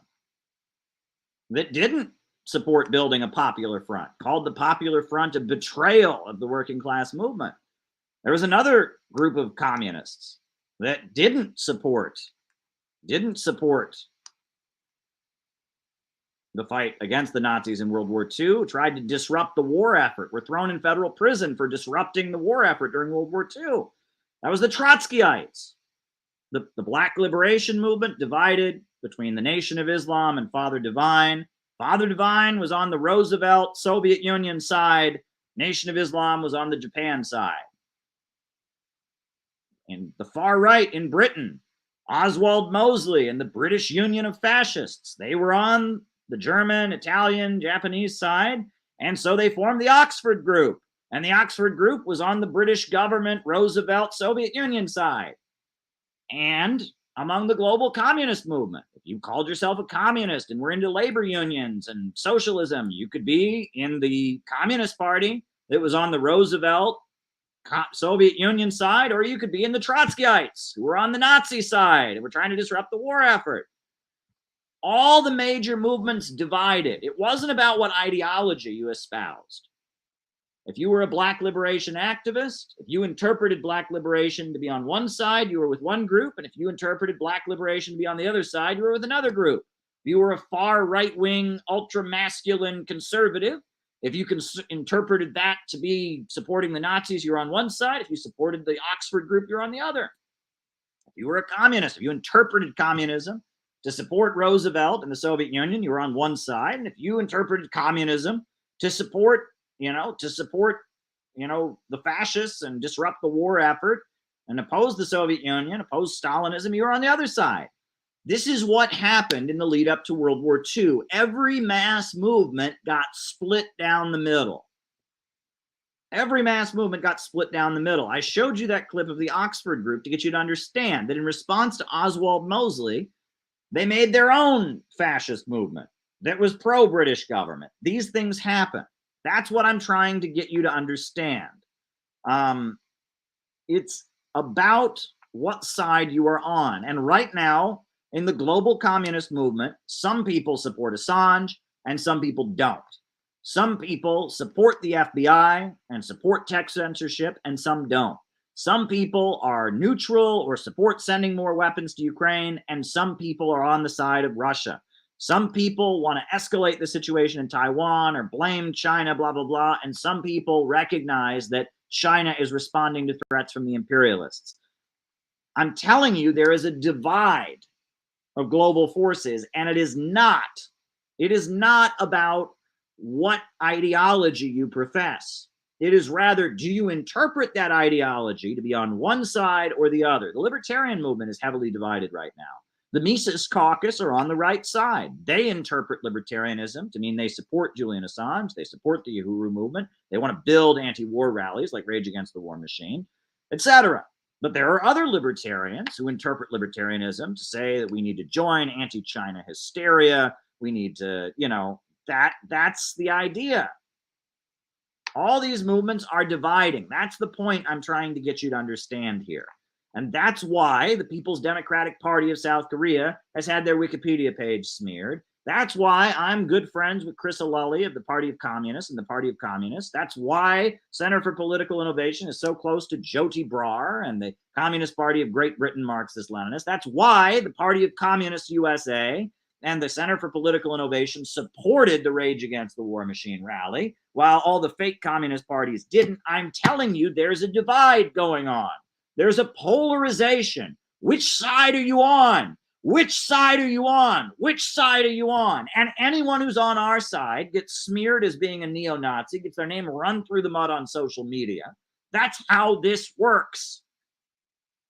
that didn't support building a popular front, called the Popular Front of Betrayal of the Working Class Movement. There was another group of communists that didn't support the fight against the Nazis in World War II, tried to disrupt the war effort, were thrown in federal prison for disrupting the war effort during World War II. That was the Trotskyites. The Black Liberation Movement divided between the Nation of Islam and Father Divine. Father Divine was on the Roosevelt, Soviet Union side. Nation of Islam was on the Japan side. And the far right in Britain, Oswald Mosley and the British Union of Fascists, they were on the German, Italian, Japanese side, And so they formed the Oxford Group. And the Oxford Group was on the British government, Roosevelt, Soviet Union side. And among the global communist movement, if you called yourself a communist and were into labor unions and socialism, you could be in the Communist Party that was on the Roosevelt, Soviet Union side, or you could be in the Trotskyites who were on the Nazi side and were trying to disrupt the war effort. All the major movements divided. It wasn't about what ideology you espoused. If you were a black liberation activist, if you interpreted black liberation to be on one side, you were with one group. And if you interpreted black liberation to be on the other side, you were with another group. If you were a far right-wing, ultra-masculine conservative, if you interpreted that to be supporting the Nazis, you're on one side. If you supported the Oxford Group, you're on the other. If you were a communist, if you interpreted communism to support Roosevelt and the Soviet Union, you were on one side. And if you interpreted communism to support the fascists and disrupt the war effort and oppose the Soviet Union, oppose Stalinism, you're on the other side. This is what happened in the lead up to World War II. Every mass movement got split down the middle. Every mass movement got split down the middle. I showed you that clip of the Oxford Group to get you to understand that in response to Oswald Mosley, they made their own fascist movement that was pro-British government. These things happen. That's what I'm trying to get you to understand. It's about what side you are on. And right now, in the global communist movement, some people support Assange and some people don't. Some people support the FBI and support tech censorship, and some don't. Some people are neutral or support sending more weapons to Ukraine, and some people are on the side of Russia. Some people want to escalate the situation in Taiwan or blame China, blah, blah, blah. And some people recognize that China is responding to threats from the imperialists. I'm telling you, there is a divide of global forces, and it is not about what ideology you profess. It is rather, do you interpret that ideology to be on one side or the other? The libertarian movement is heavily divided right now. The Mises Caucus are on the right side. They interpret libertarianism to mean they support Julian Assange, they support the Uhuru movement, they want to build anti-war rallies like Rage Against the War Machine, etc. But there are other libertarians who interpret libertarianism to say that we need to join anti-China hysteria, we need to, that's the idea. All these movements are dividing. That's the point I'm trying to get you to understand here. And that's why the People's Democratic Party of South Korea has had their Wikipedia page smeared. That's why I'm good friends with Chris Aluli of the Party of Communists and the Party of Communists. That's why Center for Political Innovation is so close to Jyoti Brar and the Communist Party of Great Britain, Marxist-Leninists. That's why the Party of Communists USA and the Center for Political Innovation supported the Rage Against the War Machine rally, while all the fake communist parties didn't. I'm telling you, there's a divide going on. There's a polarization. Which side are you on? Which side are you on? Which side are you on? And anyone who's on our side gets smeared as being a neo-Nazi, gets their name run through the mud on social media. That's how this works.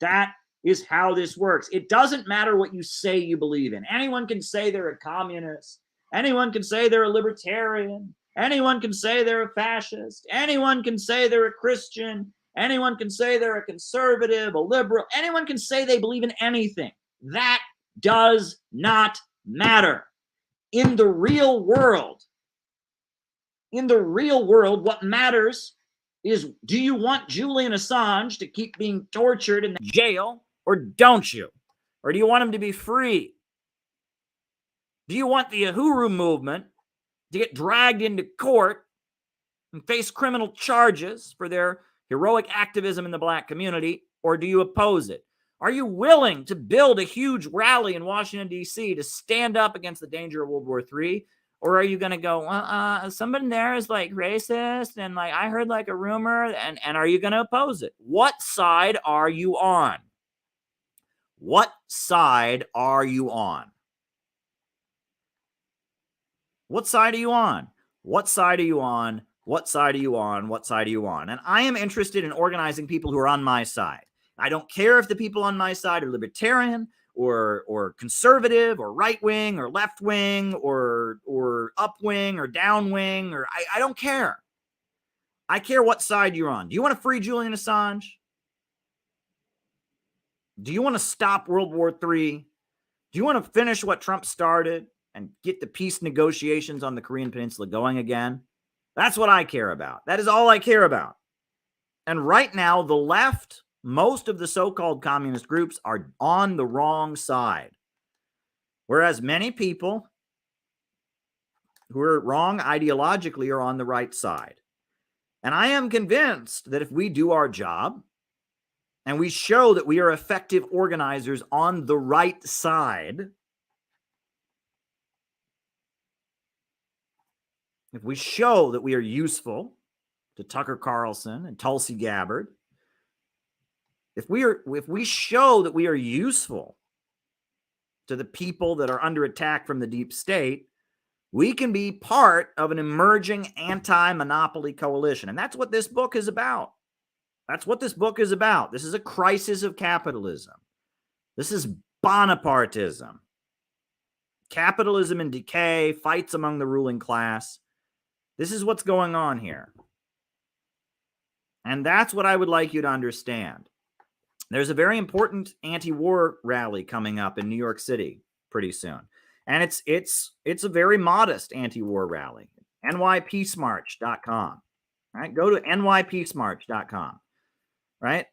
That is how this works. It doesn't matter what you say you believe in. Anyone can say they're a communist. Anyone can say they're a libertarian. Anyone can say they're a fascist. Anyone can say they're a Christian. Anyone can say they're a conservative, a liberal. Anyone can say they believe in anything. That does not matter. In the real world, what matters is, do you want Julian Assange to keep being tortured in the jail, or don't you? Or do you want him to be free? Do you want the Uhuru movement to get dragged into court and face criminal charges for their heroic activism in the black community, or do you oppose it? Are you willing to build a huge rally in Washington, D.C. to stand up against the danger of World War III? Or are you going to go, somebody there is like racist, and like I heard like a rumor, and are you going to oppose it? What side are you on? What side are you on? What side are you on? What side are you on? What side are you on? What side are you on? And I am interested in organizing people who are on my side. I don't care if the people on my side are libertarian or conservative or right wing or left wing or up wing or down wing, or I don't care. I care what side you're on. Do you want to free Julian Assange? Do you want to stop World War III? Do you want to finish what Trump started and get the peace negotiations on the Korean Peninsula going again? That's what I care about. That is all I care about. And right now, the left, most of the so-called communist groups are on the wrong side. Whereas many people who are wrong ideologically are on the right side. And I am convinced that if we do our job and we show that we are effective organizers on the right side, if we show that we are useful to Tucker Carlson and Tulsi Gabbard, if we show that we are useful to the people that are under attack from the deep state, we can be part of an emerging anti-monopoly coalition. And that's what this book is about. That's what this book is about. This is a crisis of capitalism. This is Bonapartism. Capitalism in decay, fights among the ruling class. This is what's going on here. And that's what I would like you to understand. There's a very important anti-war rally coming up in New York City pretty soon. And it's a very modest anti-war rally. nypeacemarch.com. Right? Go to nypeacemarch.com. Right?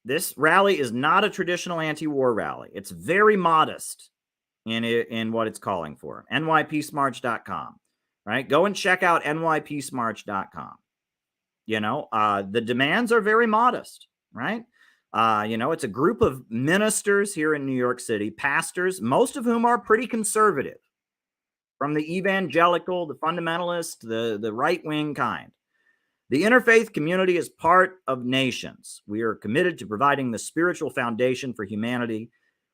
This rally is not a traditional anti-war rally. It's very modest in what it's calling for. nypeacemarch.com. Right? Go and check out nypeacemarch.com. You know, the demands are very modest, right? You know, it's a group of ministers here in New York City, pastors, most of whom are pretty conservative, from the evangelical, the fundamentalist, the right-wing kind. The interfaith community is part of nations. We are committed to providing the spiritual foundation for humanity.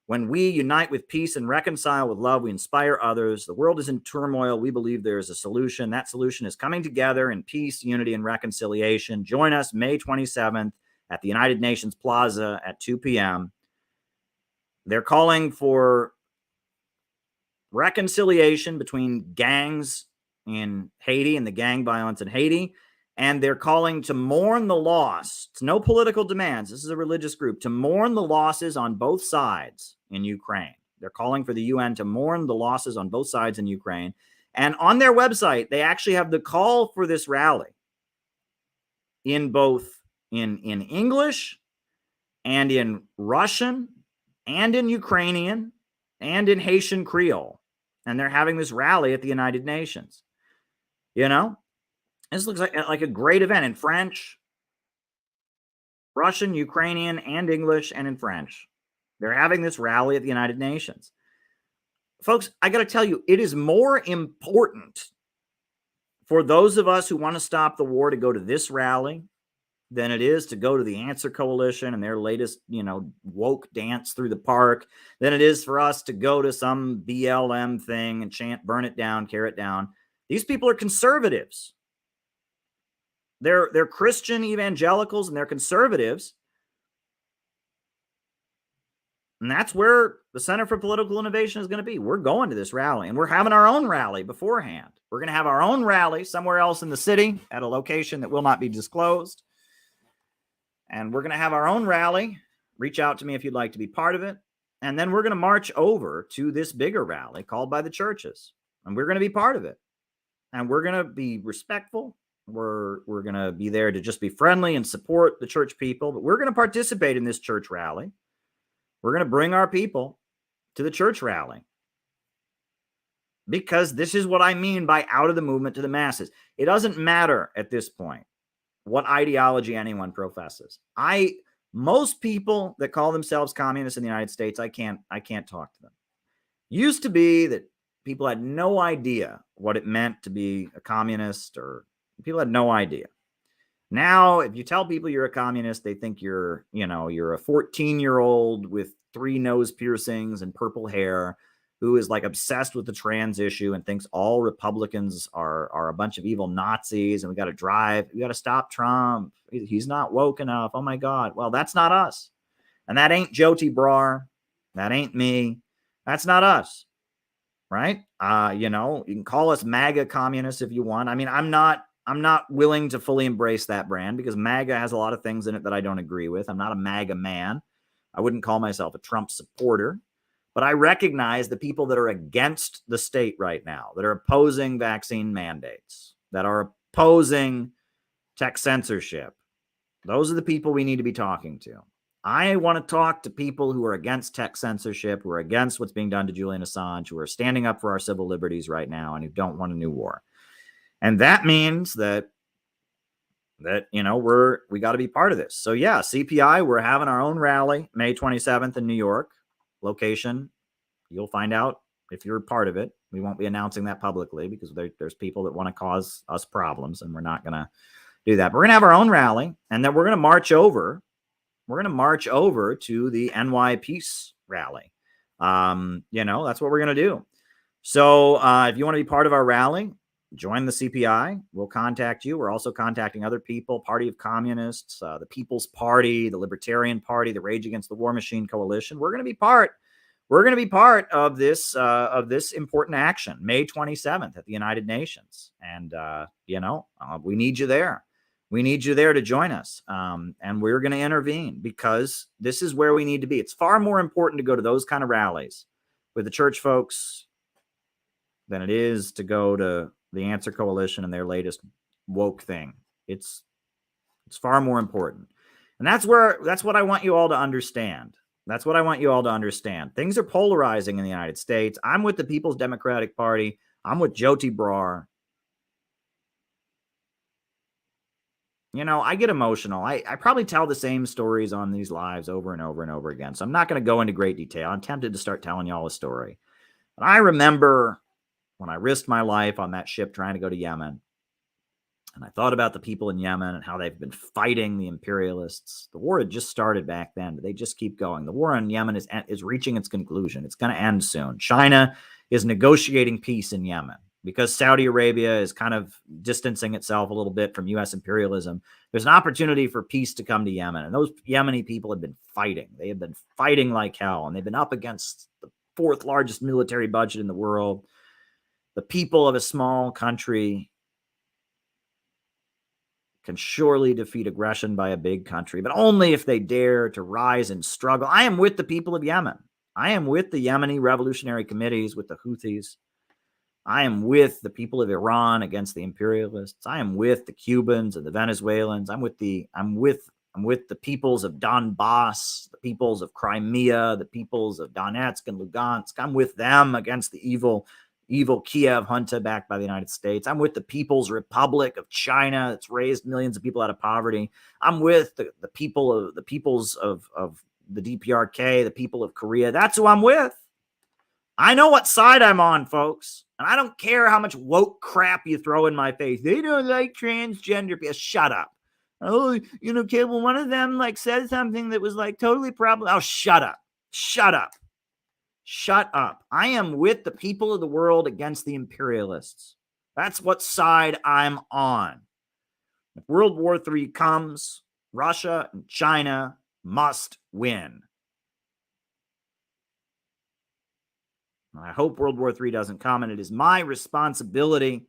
When we unite with peace and reconcile with love, we inspire others. The world is in turmoil. We believe there is a solution. That solution is coming together in peace, unity, and reconciliation. Join us May 27th at the United Nations Plaza at 2 p.m. They're calling for reconciliation between gangs in Haiti and the gang violence in Haiti. And they're calling to mourn the loss. It's no political demands. This is a religious group, to mourn the losses on both sides in Ukraine. They're calling for the UN to mourn the losses on both sides in Ukraine. And on their website, they actually have the call for this rally in both in English and in Russian and in Ukrainian and in Haitian Creole. And they're having this rally at the United Nations. You know? This looks like a great event in French, Russian, Ukrainian, and English, and in French. They're having this rally at the United Nations. Folks, I got to tell you, it is more important for those of us who want to stop the war to go to this rally than it is to go to the Answer Coalition and their latest, woke dance through the park, than it is for us to go to some BLM thing and chant, burn it down, tear it down. These people are conservatives. They're Christian evangelicals and they're conservatives. And that's where the Center for Political Innovation is going to be. We're going to this rally and we're having our own rally beforehand. We're going to have our own rally somewhere else in the city at a location that will not be disclosed. And we're going to have our own rally. Reach out to me if you'd like to be part of it. And then we're going to march over to this bigger rally called by the churches. And we're going to be part of it. And we're going to be respectful. We're going to be there to just be friendly and support the church people, but we're going to participate in this church rally. We're going to bring our people to the church rally because this is what I mean by out of the movement to the masses. It doesn't matter at this point what ideology anyone professes. Most people that call themselves communists in the United States, I can't talk to them. Used to be that people had no idea what it meant to be a communist, or people had no idea. Now, if you tell people you're a communist, they think you're a 14-year-old with 3 nose piercings and purple hair who is like obsessed with the trans issue and thinks all Republicans are a bunch of evil Nazis and we got to stop Trump. He's not woke enough. Oh my God. Well, that's not us. And that ain't Jyoti Brar. That ain't me. That's not us. Right? You can call us MAGA communists if you want. I mean, I'm not willing to fully embrace that brand because MAGA has a lot of things in it that I don't agree with. I'm not a MAGA man. I wouldn't call myself a Trump supporter, but I recognize the people that are against the state right now, that are opposing vaccine mandates, that are opposing tech censorship. Those are the people we need to be talking to. I want to talk to people who are against tech censorship, who are against what's being done to Julian Assange, who are standing up for our civil liberties right now, and who don't want a new war. And that means that we got to be part of this. So yeah, CPI, we're having our own rally May 27th in New York. Location, you'll find out if you're part of it. We won't be announcing that publicly because there's people that want to cause us problems, and we're not going to do that. But we're going to have our own rally, and then we're going to march over. We're going to march over to the NY Peace rally. That's what we're going to do. So if you want to be part of our rally, join the CPI. We'll contact you. We're also contacting other people, Party of Communists, the People's Party, the Libertarian Party, the Rage Against the War Machine Coalition. We're going to be part. We're going to be part of this important action, May 27th at the United Nations. And, we need you there. We need you there to join us. And we're going to intervene because this is where we need to be. It's far more important to go to those kind of rallies with the church folks than it is to go to the Answer Coalition and their latest woke thing. It's far more important. And that's what I want you all to understand. That's what I want you all to understand. Things are polarizing in the United States. I'm with the People's Democratic Party. I'm with Jyoti Brar. I get emotional. I probably tell the same stories on these lives over and over and over again. So I'm not going to go into great detail. I'm tempted to start telling y'all a story. But I remember when I risked my life on that ship trying to go to Yemen. And I thought about the people in Yemen and how they've been fighting the imperialists. The war had just started back then, but they just keep going. The war in Yemen is reaching its conclusion. It's going to end soon. China is negotiating peace in Yemen because Saudi Arabia is kind of distancing itself a little bit from U.S. imperialism. There's an opportunity for peace to come to Yemen. And those Yemeni people have been fighting. They have been fighting like hell. And they've been up against the fourth largest military budget in the world. The people of a small country can surely defeat aggression by a big country, but only if they dare to rise and struggle. I am with the people of Yemen. I am with the Yemeni revolutionary committees, with the Houthis. I am with the people of Iran against the imperialists. I am with the Cubans and the Venezuelans. I'm with the peoples of Donbass, the peoples of Crimea, the peoples of Donetsk and Lugansk. I'm with them against the evil Kiev junta backed by the United States. I'm with the People's Republic of China that's raised millions of people out of poverty. I'm with the peoples of the DPRK, the people of Korea. That's who I'm with. I know what side I'm on, folks. And I don't care how much woke crap you throw in my face. They don't like transgender people. Shut up. Oh, okay, well, one of them said something that was totally problem. Oh, shut up. Shut up. Shut up. I am with the people of the world against the imperialists. That's what side I'm on. If World War III comes, Russia and China must win. I hope World War III doesn't come, and it is my responsibility,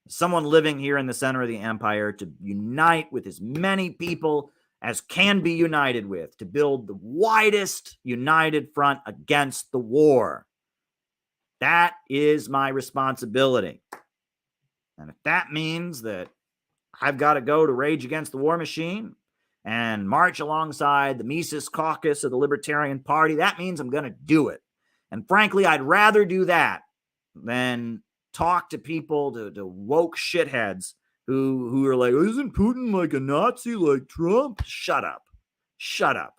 as someone living here in the center of the empire, to unite with as many people as can be united with, to build the widest united front against the war. That is my responsibility. And if that means that I've got to go to Rage Against the War Machine and march alongside the Mises Caucus of the Libertarian Party, that means I'm going to do it. And frankly, I'd rather do that than talk to people, to woke shitheads who are like, isn't Putin like a Nazi like Trump? Shut up. Shut up.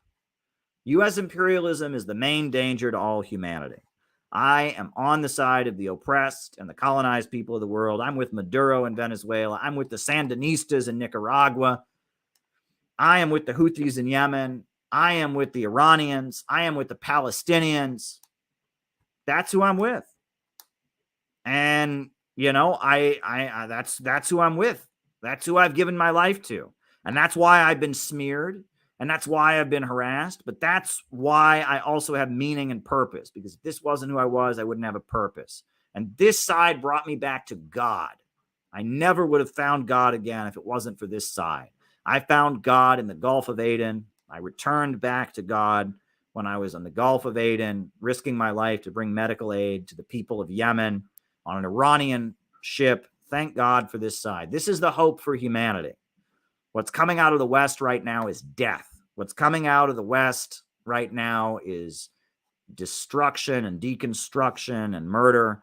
U.S. imperialism is the main danger to all humanity. I am on the side of the oppressed and the colonized people of the world. I'm with Maduro in Venezuela. I'm with the Sandinistas in Nicaragua. I am with the Houthis in Yemen. I am with the Iranians. I am with the Palestinians. That's who I'm with. And that's who I'm with. That's who I've given my life to. And that's why I've been smeared. And that's why I've been harassed. But that's why I also have meaning and purpose, because if this wasn't who I was, I wouldn't have a purpose. And this side brought me back to God. I never would have found God again if it wasn't for this side. I found God in the Gulf of Aden. I returned back to God when I was in the Gulf of Aden, risking my life to bring medical aid to the people of Yemen on an Iranian ship. Thank God for this side. This is the hope for humanity. What's coming out of the West right now is death. What's coming out of the West right now is destruction and deconstruction and murder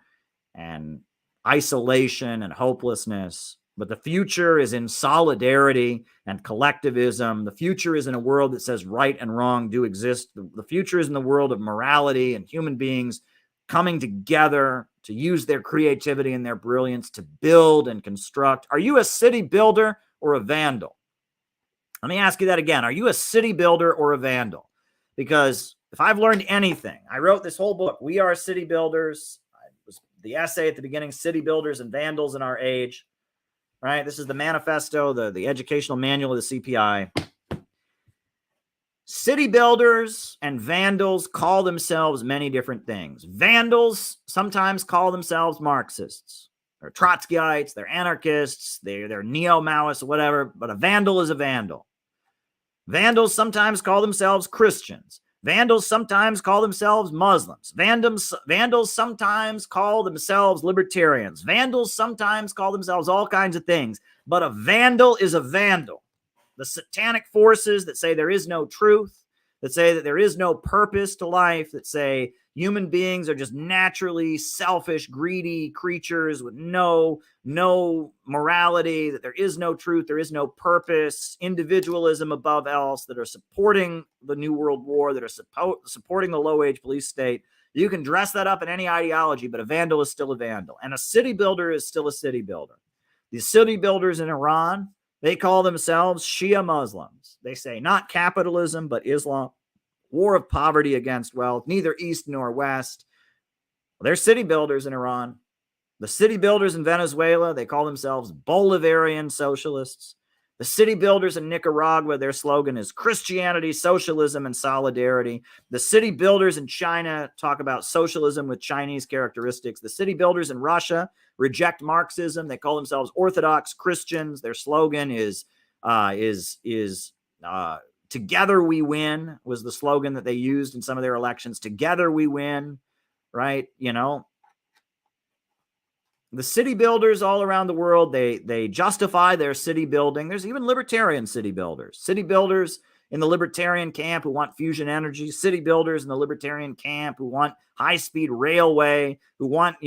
and isolation and hopelessness. But the future is in solidarity and collectivism. The future is in a world that says right and wrong do exist. The future is in the world of morality and human beings coming together to use their creativity and their brilliance to build and construct. Are you a city builder or a vandal? Let me ask you that again. Are you a city builder or a vandal? Because if I've learned anything, I wrote this whole book, We Are City Builders. It was the essay at the beginning, City Builders and Vandals in Our Age. Right? This is the manifesto, the educational manual of the CPI. City builders and vandals call themselves many different things. Vandals sometimes call themselves Marxists. They're Trotskyites, they're anarchists, they're neo-Maoists, whatever, but a vandal is a vandal. Vandals sometimes call themselves Christians. Vandals sometimes call themselves Muslims. Vandals sometimes call themselves libertarians. Vandals sometimes call themselves all kinds of things. But a vandal is a vandal. The satanic forces that say there is no truth, that say that there is no purpose to life, that say human beings are just naturally selfish, greedy creatures with no morality, that there is no truth, there is no purpose, individualism above else, that are supporting the New World War, that are supporting the low-wage police state. You can dress that up in any ideology, but a vandal is still a vandal. And a city builder is still a city builder. The city builders in Iran, they call themselves Shia Muslims. They say not capitalism, but Islam. War of poverty against wealth, neither east nor west. Well, they're city builders in Iran. The city builders in Venezuela, they call themselves Bolivarian socialists. The city builders in Nicaragua, their slogan is Christianity, socialism, and solidarity. The city builders in China talk about socialism with Chinese characteristics. The city builders in Russia reject Marxism. They call themselves Orthodox Christians. Their slogan is Together we win, was the slogan that they used in some of their elections. Together we win, right? You know, the city builders all around the world, they justify their city building. There's even libertarian city builders in the libertarian camp who want fusion energy, city builders in the libertarian camp who want high-speed railway, who want,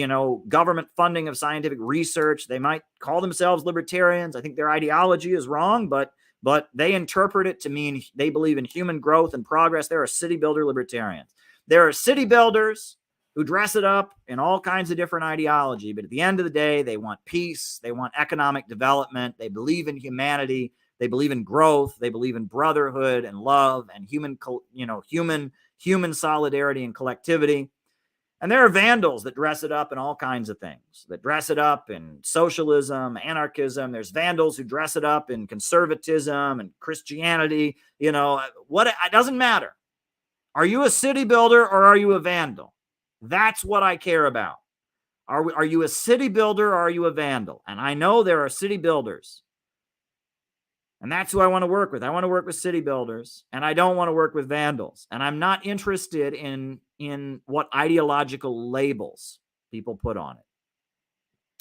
government funding of scientific research. They might call themselves libertarians. I think their ideology is wrong, but they interpret it to mean they believe in human growth and progress. There are city builder libertarians. There are city builders who dress it up in all kinds of different ideology, but at the end of the day, they want peace, they want economic development, they believe in humanity, they believe in growth, they believe in brotherhood and love and human solidarity and collectivity. And there are vandals that dress it up in all kinds of things, that dress it up in socialism, anarchism. There's vandals who dress it up in conservatism and Christianity. It doesn't matter. Are you a city builder or are you a vandal? That's what I care about. Are you a city builder or are you a vandal? And I know there are city builders. And that's who I want to work with. I want to work with city builders, and I don't want to work with vandals. And I'm not interested in what ideological labels people put on it.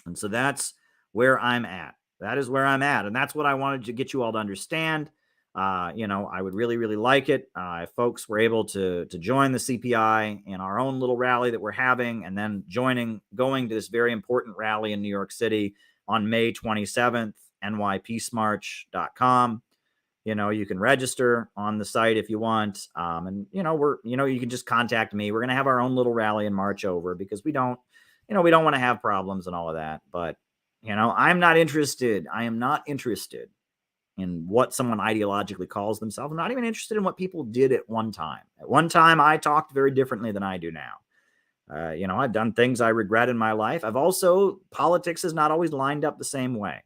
And so that's where I'm at. That is where I'm at. And that's what I wanted to get you all to understand. I would really, really like it if folks were able to join the CPI in our own little rally that we're having, and then going to this very important rally in New York City on May 27th. nypeacemarch.com. You can register on the site if you want. You can just contact me. We're going to have our own little rally and march over, because we don't want to have problems and all of that. But, I'm not interested. I am not interested in what someone ideologically calls themselves. I'm not even interested in what people did at one time. At one time, I talked very differently than I do now. I've done things I regret in my life. Politics has not always lined up the same way.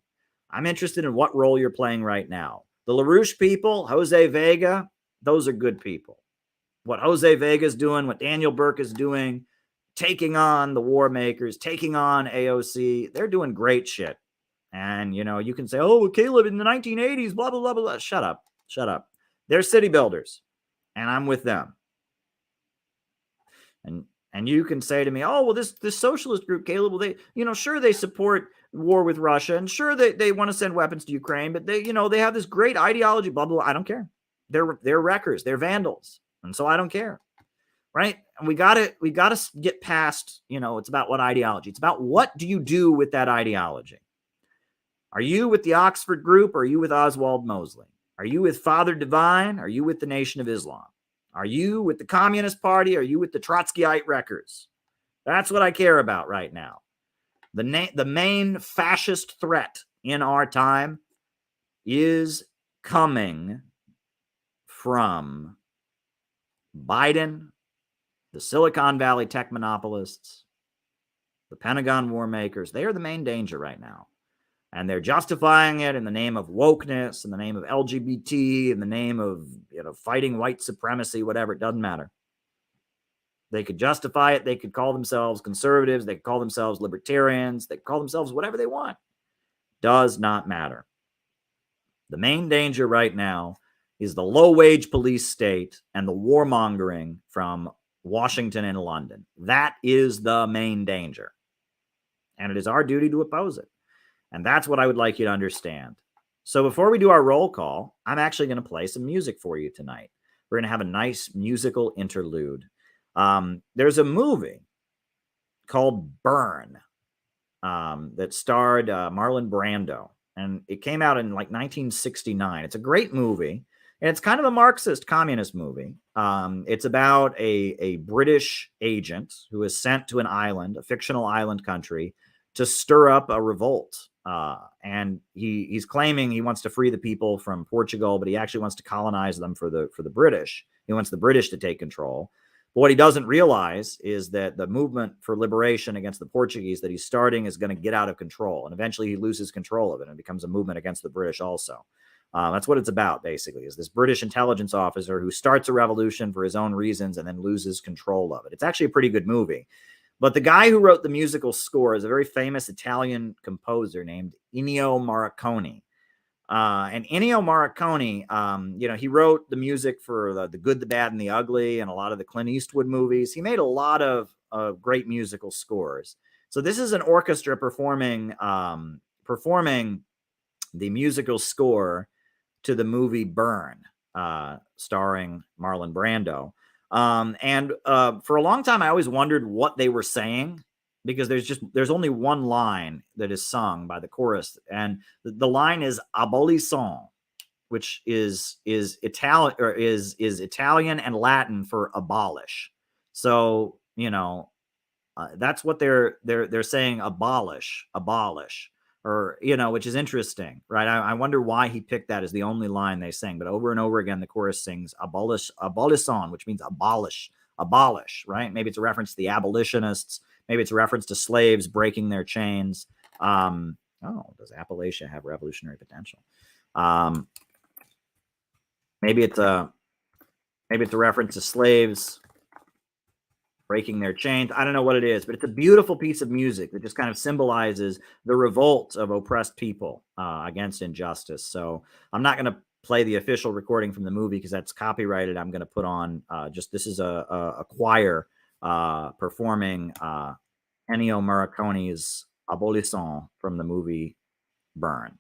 I'm interested in what role you're playing right now. The LaRouche people, Jose Vega, those are good people. What Jose Vega is doing, what Daniel Burke is doing, taking on the war makers, taking on AOC, they're doing great shit. And, you know, you can say, oh, Caleb, in the 1980s, blah, blah, blah, blah. Shut up. Shut up. They're city builders, and I'm with them. And you can say to me, oh, well, this socialist group, Caleb, well, they, you know, sure, they support war with Russia, and sure, they want to send weapons to Ukraine, but they, you know, they have this great ideology, blah, blah, blah. I don't care. They're wreckers. They're vandals. And so I don't care. Right. And we got to get past, you know, it's about what ideology. It's about what do you do with that ideology? Are you with the Oxford group, or are you with Oswald Mosley? Are you with Father Divine? Are you with the Nation of Islam? Are you with the Communist Party? Are you with the Trotskyite wreckers? That's what I care about right now. The main fascist threat in our time is coming from Biden, the Silicon Valley tech monopolists, the Pentagon war makers. They are the main danger right now. And they're justifying it in the name of wokeness, in the name of LGBT, in the name of, you know, fighting white supremacy, whatever. It doesn't matter. They could justify it. They could call themselves conservatives. They could call themselves libertarians. They could call themselves whatever they want. Does not matter. The main danger right now is the low-wage police state and the warmongering from Washington and London. That is the main danger. And it is our duty to oppose it. And that's what I would like you to understand. So before we do our roll call, I'm actually going to play some music for you tonight. We're going to have a nice musical interlude. There's a movie called Burn that starred Marlon Brando. And it came out in like 1969. It's a great movie. And it's kind of a Marxist communist movie. It's about a British agent who is sent to an island, a fictional island country, to stir up a revolt. And he's claiming he wants to free the people from Portugal, but he actually wants to colonize them for the British. He wants the British to take control. But what he doesn't realize is that the movement for liberation against the Portuguese that he's starting is going to get out of control. And eventually he loses control of it and becomes a movement against the British also. That's what it's about, basically, is this British intelligence officer who starts a revolution for his own reasons and then loses control of it. It's actually a pretty good movie. But the guy who wrote the musical score is a very famous Italian composer named Ennio Morricone. And Ennio Morricone, you know, he wrote the music for the Good, the Bad, and the Ugly and a lot of the Clint Eastwood movies. He made a lot of great musical scores. So this is an orchestra performing the musical score to the movie Burn, starring Marlon Brando. And for a long time, I always wondered what they were saying, because there's only one line that is sung by the chorus. And the line is abolition, which is Italian, or is Italian and Latin for abolish. So, you know, that's what they're saying, abolish, or, you know, which is interesting, right? I wonder why he picked that as the only line they sing, but over and over again, the chorus sings abolition, which means abolish, right? Maybe it's a reference to the abolitionists. Maybe it's a reference to slaves breaking their chains. Does Appalachia have revolutionary potential? Maybe it's a reference to slaves breaking their chains. I don't know what it is, but it's a beautiful piece of music that just kind of symbolizes the revolt of oppressed people against injustice. So I'm not going to play the official recording from the movie because that's copyrighted. I'm going to put on this is a choir performing Ennio Morricone's Abolition from the movie Burn.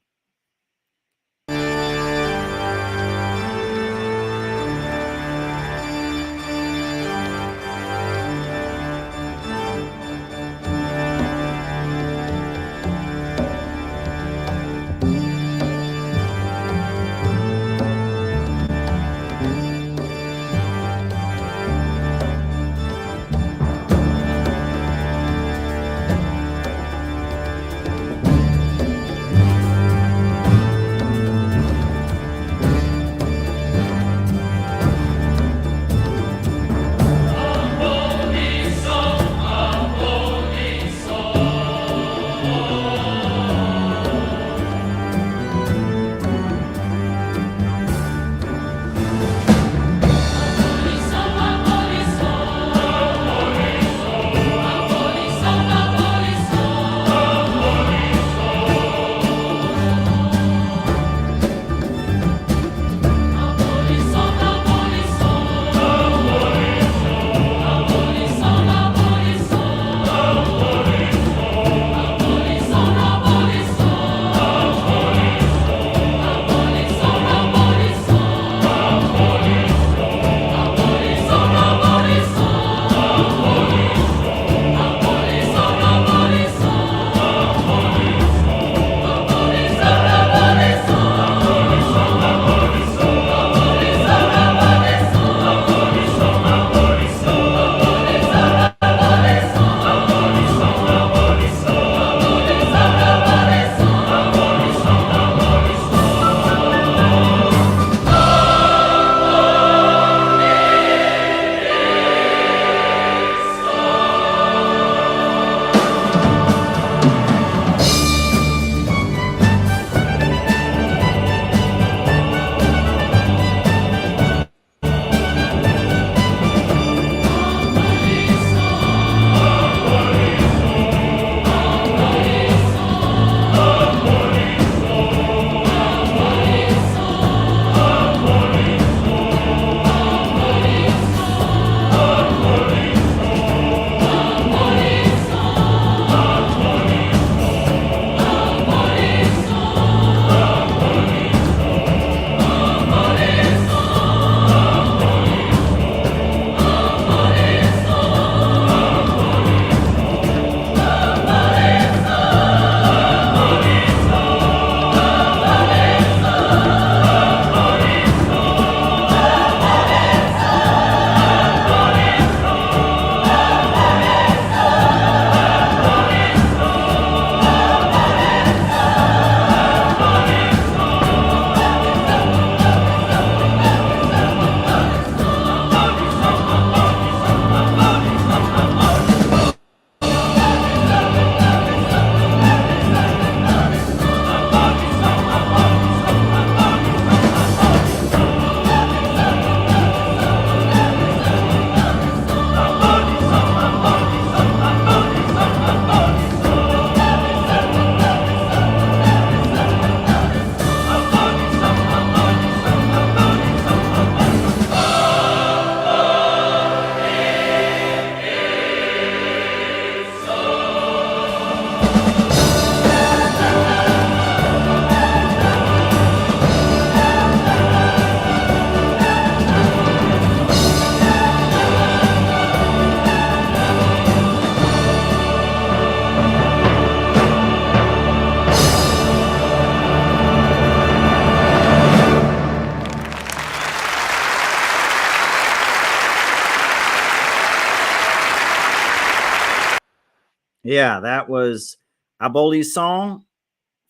Yeah, that was Abolition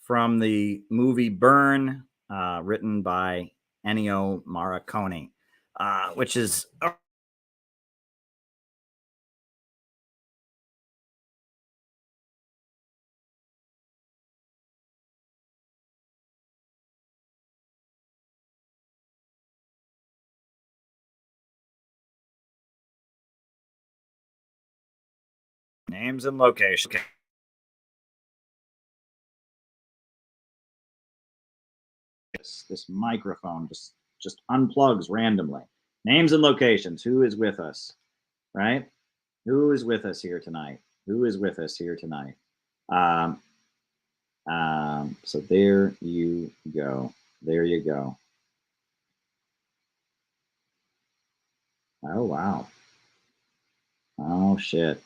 from the movie Burn, written by Ennio Morricone, which is names and location. Okay. This microphone just unplugs randomly. Names and locations. Who is with us? Right? Who is with us here tonight? Who is with us here tonight? So there you go. There you go. Oh wow. Oh shit.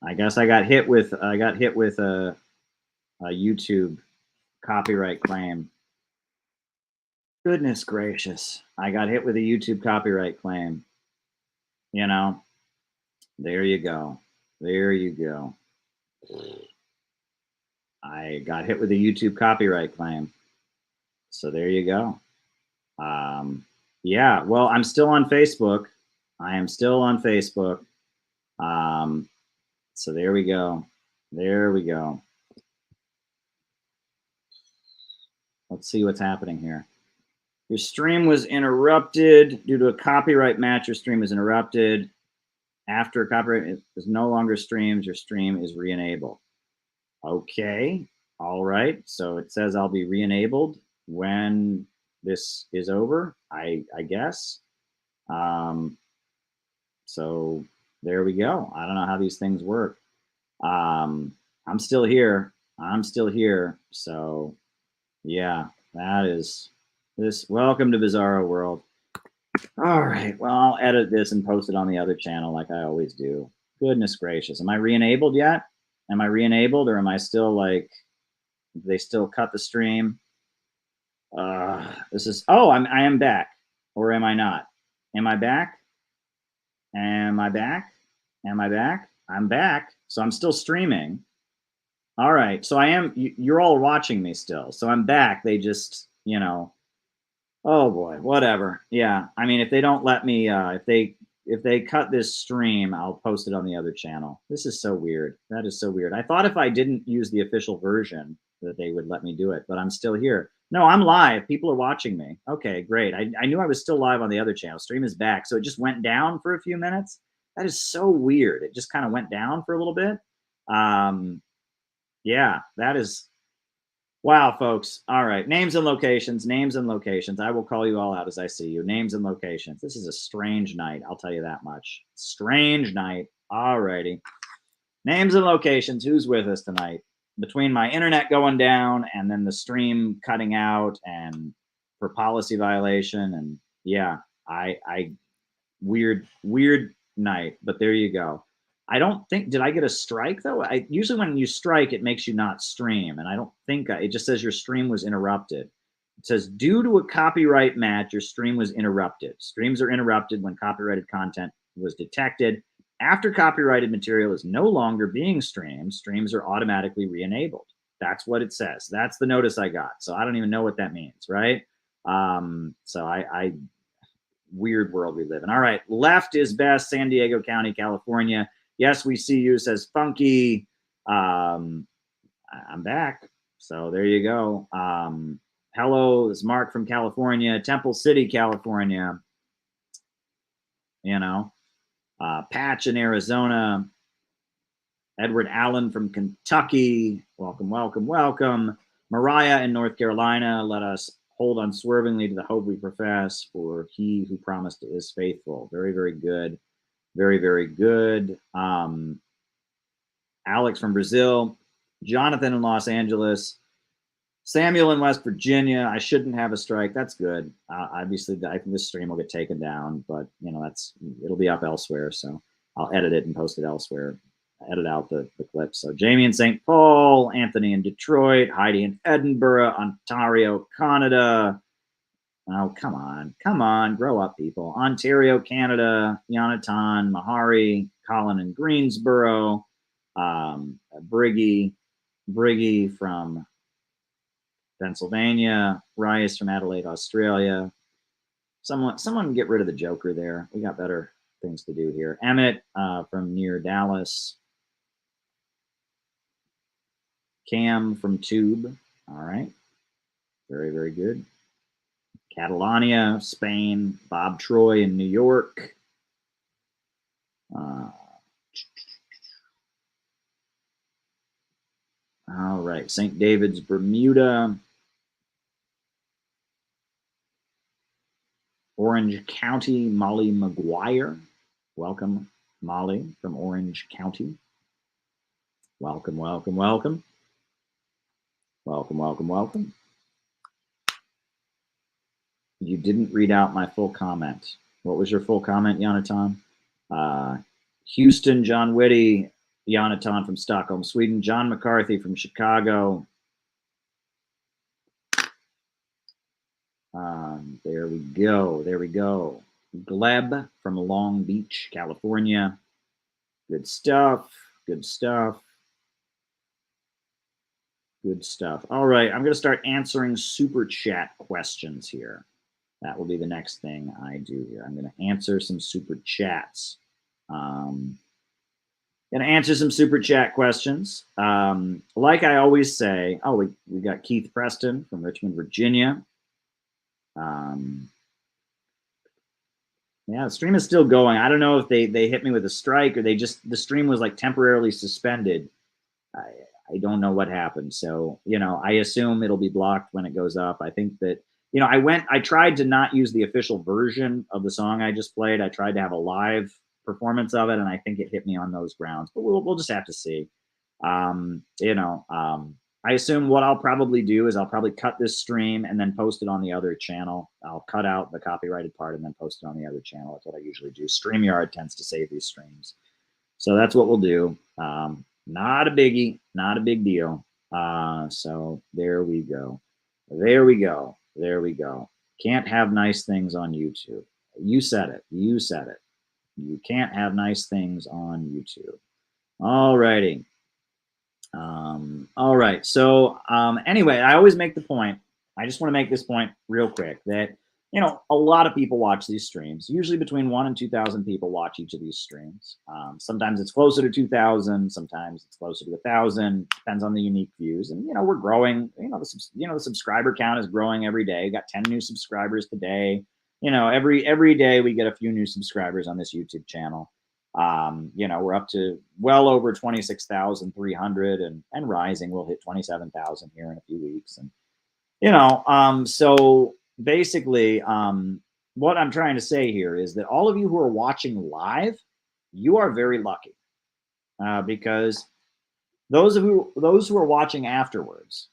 I guess I got hit with a YouTube copyright claim. Goodness gracious. I got hit with a YouTube copyright claim. You know, there you go. There you go. I got hit with a YouTube copyright claim. So there you go. Yeah, well, I'm still on Facebook. I am still on Facebook. So there we go. There we go. Let's see what's happening here. Your stream was interrupted due to a copyright match. Your stream is interrupted. After copyright is no longer streams, your stream is re-enabled. Okay. All right. So it says I'll be re-enabled when this is over, I guess. So there we go. I don't know how these things work. I'm still here. I'm still here. So yeah, that is this. Welcome to Bizarro World. All right. Well, I'll edit this and post it on the other channel like I always do. Goodness gracious. Am I re-enabled yet? Am I re-enabled, or am I still like, they still cut the stream? This is, oh, I am back. Or am I not? Am I back? Am I back? Am I back? I'm back. So I'm still streaming. All right. So I am, you're all watching me still. So I'm back. They just, you know, oh boy, whatever. Yeah. I mean, if they don't let me, if they cut this stream, I'll post it on the other channel. This is so weird. That is so weird. I thought if I didn't use the official version that they would let me do it, but I'm still here. No, I'm live. People are watching me. Okay, great. I knew I was still live on the other channel. Stream is back. So it just went down for a few minutes. That is so weird. It just kind of went down for a little bit. Yeah, that is, wow, folks. All right, names and locations, names and locations. I will call you all out as I see you. Names and locations. This is a strange night, I'll tell you that much. Strange night. All righty. Names and locations. Who's with us tonight? Between my internet going down and then the stream cutting out and for policy violation, and yeah, I weird night, but there you go. I don't think, did I get a strike though? Usually when you strike, it makes you not stream. And I don't think, it just says your stream was interrupted. It says, due to a copyright match, your stream was interrupted. Streams are interrupted when copyrighted content was detected. After copyrighted material is no longer being streamed, streams are automatically re-enabled. That's what it says. That's the notice I got. So I don't even know what that means, right? So I weird world we live in. All right, left is best, San Diego County, California. Yes, we see you, says Funky. I'm back. So there you go. Hello, this is Mark from California, Temple City, California. You know, Patch in Arizona. Edward Allen from Kentucky. Welcome, welcome, welcome. Mariah in North Carolina. Let us hold unswervingly to the hope we profess, for he who promised is faithful. Very, very good. Very, very good. Alex from Brazil, Jonathan in Los Angeles, Samuel in West Virginia. I shouldn't have a strike. That's good. Obviously, I think this stream will get taken down, but you know, it'll be up elsewhere. So I'll edit it and post it elsewhere. Edit out the clips. So Jamie in St. Paul, Anthony in Detroit, Heidi in Edinburgh, Ontario, Canada. Oh, come on, grow up, people. Ontario, Canada, Yonatan, Mahari, Colin in Greensboro, Briggy from Pennsylvania, Rice from Adelaide, Australia. Someone get rid of the Joker there. We got better things to do here. Emmett from near Dallas. Cam from Tube. All right. Very, very good. Catalonia, Spain. Bob Troy in New York. All right. St. David's, Bermuda. Orange County, Molly McGuire. Welcome, Molly from Orange County. Welcome, welcome, welcome. Welcome, welcome, welcome. You didn't read out my full comment. What was your full comment, Jonathan? Houston, John Whitty, Jonathan from Stockholm, Sweden, John McCarthy from Chicago. There we go. There we go. Gleb from Long Beach, California. Good stuff. Good stuff. Good stuff. All right, I'm going to start answering super chat questions here. That will be the next thing I do here. I'm going to answer some super chats. Going to answer some super chat questions. Like I always say, oh, we got Keith Preston from Richmond, Virginia. Yeah, the stream is still going. I don't know if they hit me with a strike or the stream was like temporarily suspended. I don't know what happened. So, I assume it'll be blocked when it goes up. I think that, I tried to not use the official version of the song I just played. I tried to have a live performance of it, and I think it hit me on those grounds. But we'll just have to see. I assume what I'll probably do is I'll probably cut this stream and then post it on the other channel. I'll cut out the copyrighted part and then post it on the other channel. That's what I usually do. StreamYard tends to save these streams. So that's what we'll do. Not a biggie, not a big deal. So there we go. There we go. There we go. Can't have nice things on YouTube. You said it. You said it. You can't have nice things on YouTube. All righty. All right. So anyway, I always make the point. I just want to make this point real quick that, a lot of people watch these streams. Usually between 1,000 and 2,000 people watch each of these streams. Sometimes it's closer to 2,000. Sometimes it's closer to 1,000. Depends on the unique views. And, we're growing. The subscriber count is growing every day. Got 10 new subscribers today. Every day we get a few new subscribers on this YouTube channel. We're up to well over 26,300 and rising. We'll hit 27,000 here in a few weeks. And, so basically, what I'm trying to say here is that all of you who are watching live, you are very lucky, because those who are watching afterwards,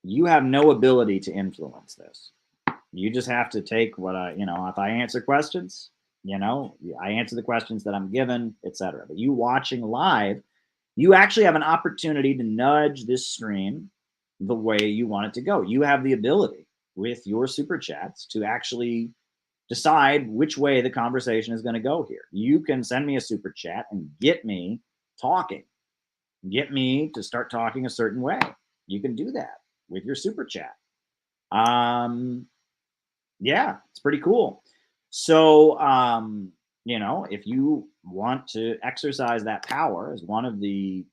you have no ability to influence this. You just have to take what if I answer questions, I answer the questions that I'm given, etc. But you watching live, you actually have an opportunity to nudge this stream the way you want it to go. You have the ability with your super chats to actually decide which way the conversation is going to go here. You can send me a super chat and get me talking, get me to start talking a certain way. You can do that with your super chat. Yeah, it's pretty cool. So, if you want to exercise that power as one of the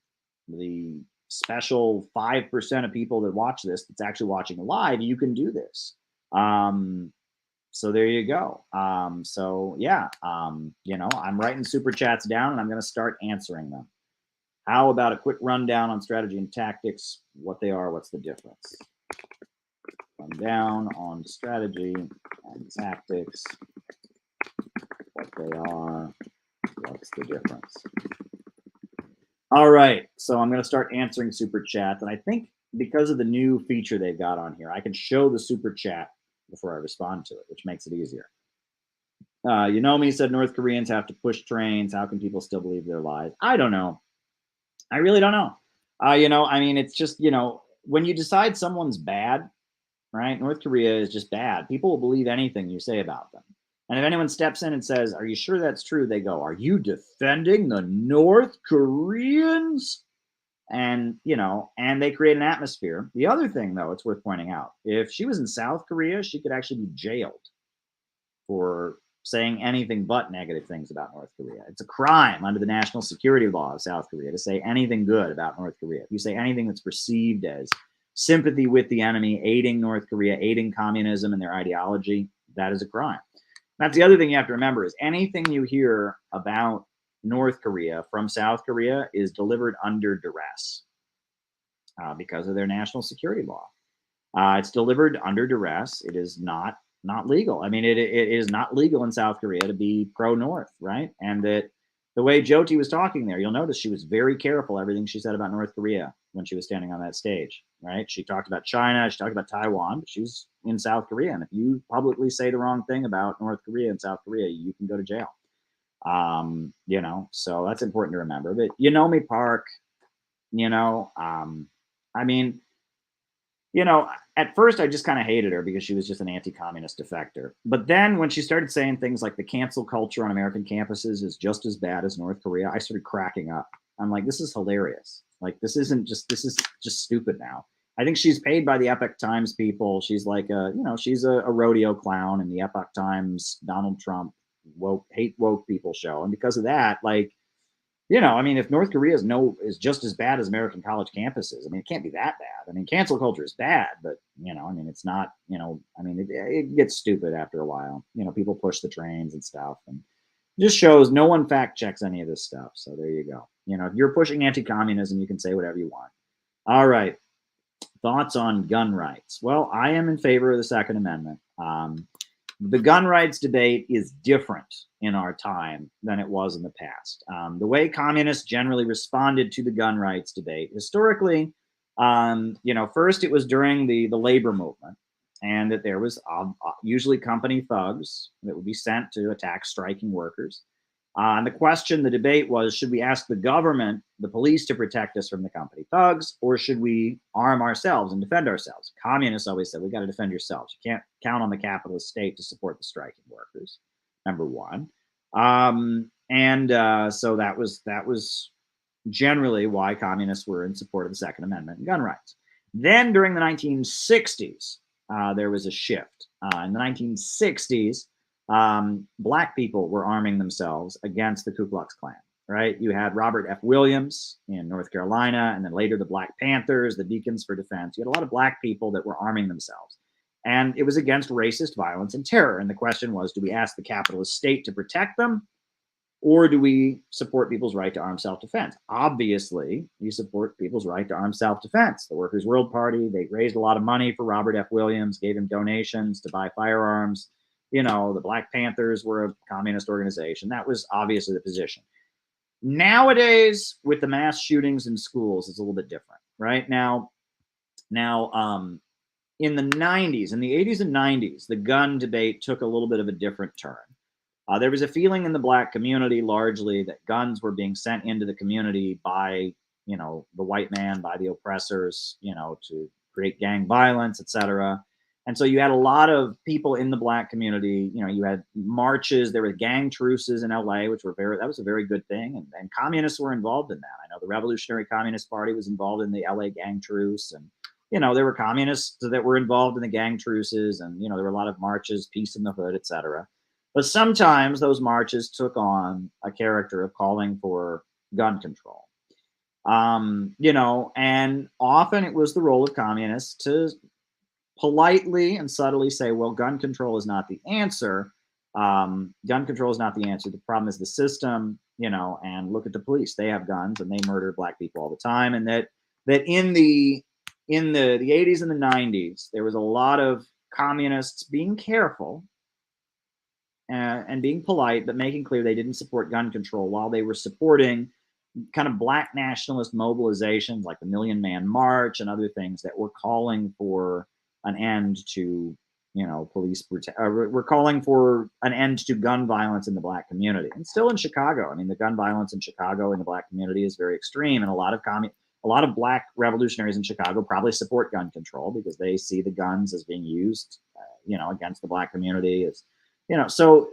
special 5% of people that watch this that's actually watching live, you can do this. So there you go. So yeah, I'm writing super chats down and I'm going to start answering them. How about a quick rundown on strategy and tactics, what they are, what's the difference? Rundown on strategy and tactics, what they are, what's the difference? All right, so I'm going to start answering super chats, and I think because of the new feature they've got on here, I can show the super chat before I respond to it, which makes it easier. Me said North Koreans have to push trains. How can people still believe their lies? I don't know. I really don't know. It's just, when you decide someone's bad, right? North Korea is just bad. People will believe anything you say about them. And if anyone steps in and says, "Are you sure that's true?" They go, "Are you defending the North Koreans?" And, you know, and they create an atmosphere. The other thing, though, it's worth pointing out, if she was in South Korea, she could actually be jailed for saying anything but negative things about North Korea. It's a crime under the national security law of South Korea to say anything good about North Korea. If you say anything that's perceived as sympathy with the enemy, aiding North Korea, aiding communism and their ideology, that is a crime. That's the other thing you have to remember is anything you hear about North Korea from South Korea is delivered under duress because of their national security law. It's delivered under duress. It is not legal. I mean, it is not legal in South Korea to be pro-North, right? And that the way Jyoti was talking there, you'll notice she was very careful everything she said about North Korea when she was standing on that stage, right? She talked about China, she talked about Taiwan, but she was in South Korea. And if you publicly say the wrong thing about North Korea and South Korea, you can go to jail. You know, so that's important to remember. But Yeonmi Park, you know, I mean, you know, at first I just kind of hated her because she was just an anti-communist defector. But then when she started saying things like the cancel culture on American campuses is just as bad as North Korea, I started cracking up. I'm like, this is hilarious. Like, this is just stupid now. I think she's paid by the Epoch Times people. She's like a, you know, she's a rodeo clown in the Epoch Times, Donald Trump, hate woke people show. And because of that, like, you know, I mean, if North Korea is just as bad as American college campuses, I mean, it can't be that bad. I mean, cancel culture is bad, but, you know, I mean, it's not, you know, I mean, it gets stupid after a while. You know, people push the trains and stuff, and it just shows no one fact checks any of this stuff. So there you go. You know, if you're pushing anti-communism, you can say whatever you want. All right. Thoughts on gun rights? Well, I am in favor of the Second Amendment. The gun rights debate is different in our time than it was in the past. The way communists generally responded to the gun rights debate historically, you know, first it was during the labor movement, and that there was usually company thugs that would be sent to attack striking workers. And the debate was, should we ask the government, the police, to protect us from the company thugs, or should we arm ourselves and defend ourselves? Communists always said, we got to defend yourselves. You can't count on the capitalist state to support the striking workers, number one. So that was generally why communists were in support of the Second Amendment and gun rights. Then during the 1960s, there was a shift. In the 1960s, Black people were arming themselves against the Ku Klux Klan, right? You had Robert F. Williams in North Carolina, and then later the Black Panthers, the Deacons for Defense. You had a lot of Black people that were arming themselves. And it was against racist violence and terror. And the question was, do we ask the capitalist state to protect them, or do we support people's right to armed self-defense? Obviously, you support people's right to armed self-defense. The Workers' World Party, they raised a lot of money for Robert F. Williams, gave him donations to buy firearms. You know, the Black Panthers were a communist organization. That was obviously the position. Nowadays, with the mass shootings in schools, it's a little bit different, right? Now, in the 90s, in the 80s and 90s, the gun debate took a little bit of a different turn. There was a feeling in the Black community largely that guns were being sent into the community by, you know, the white man, by the oppressors, you know, to create gang violence, etc. And so you had a lot of people in the Black community, you know, you had marches, there were gang truces in LA, which were that was a very good thing. And communists were involved in that. I know the Revolutionary Communist Party was involved in the LA gang truce. And, you know, there were communists that were involved in the gang truces. And, you know, there were a lot of marches, peace in the hood, etc. But sometimes those marches took on a character of calling for gun control. You know, and often it was the role of communists to politely and subtly say, well, gun control is not the answer. Gun control is not the answer. The problem is the system, you know, and look at the police. They have guns and they murder Black people all the time. And that in the 80s and the 90s, there was a lot of communists being careful and being polite, but making clear they didn't support gun control while they were supporting kind of Black nationalist mobilizations like the Million Man March and other things that were calling for an end to, you know, we're calling for an end to gun violence in the Black community. And still in Chicago, I mean, the gun violence in Chicago in the Black community is very extreme, and a lot of Black revolutionaries in Chicago probably support gun control because they see the guns as being used, you know, against the Black community, as So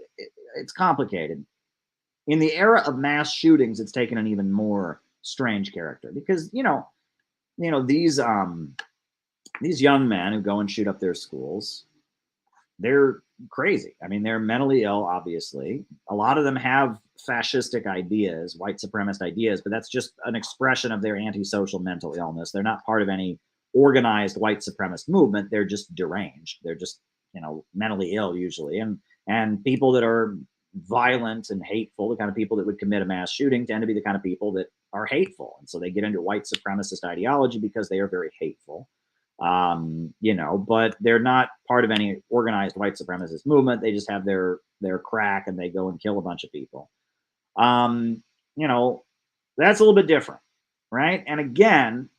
it's complicated. In the era of mass shootings, it's taken an even more strange character because these young men who go and shoot up their schools, they're crazy. I mean, they're mentally ill, obviously. A lot of them have fascistic ideas, white supremacist ideas, but that's just an expression of their antisocial mental illness. They're not part of any organized white supremacist movement. They're just deranged. They're just, mentally ill usually. And people that are violent and hateful, the kind of people that would commit a mass shooting, tend to be the kind of people that are hateful. And so they get into white supremacist ideology because they are very hateful. But they're not part of any organized white supremacist movement. They just have their crack and they go and kill a bunch of people. That's a little bit different, right? And again,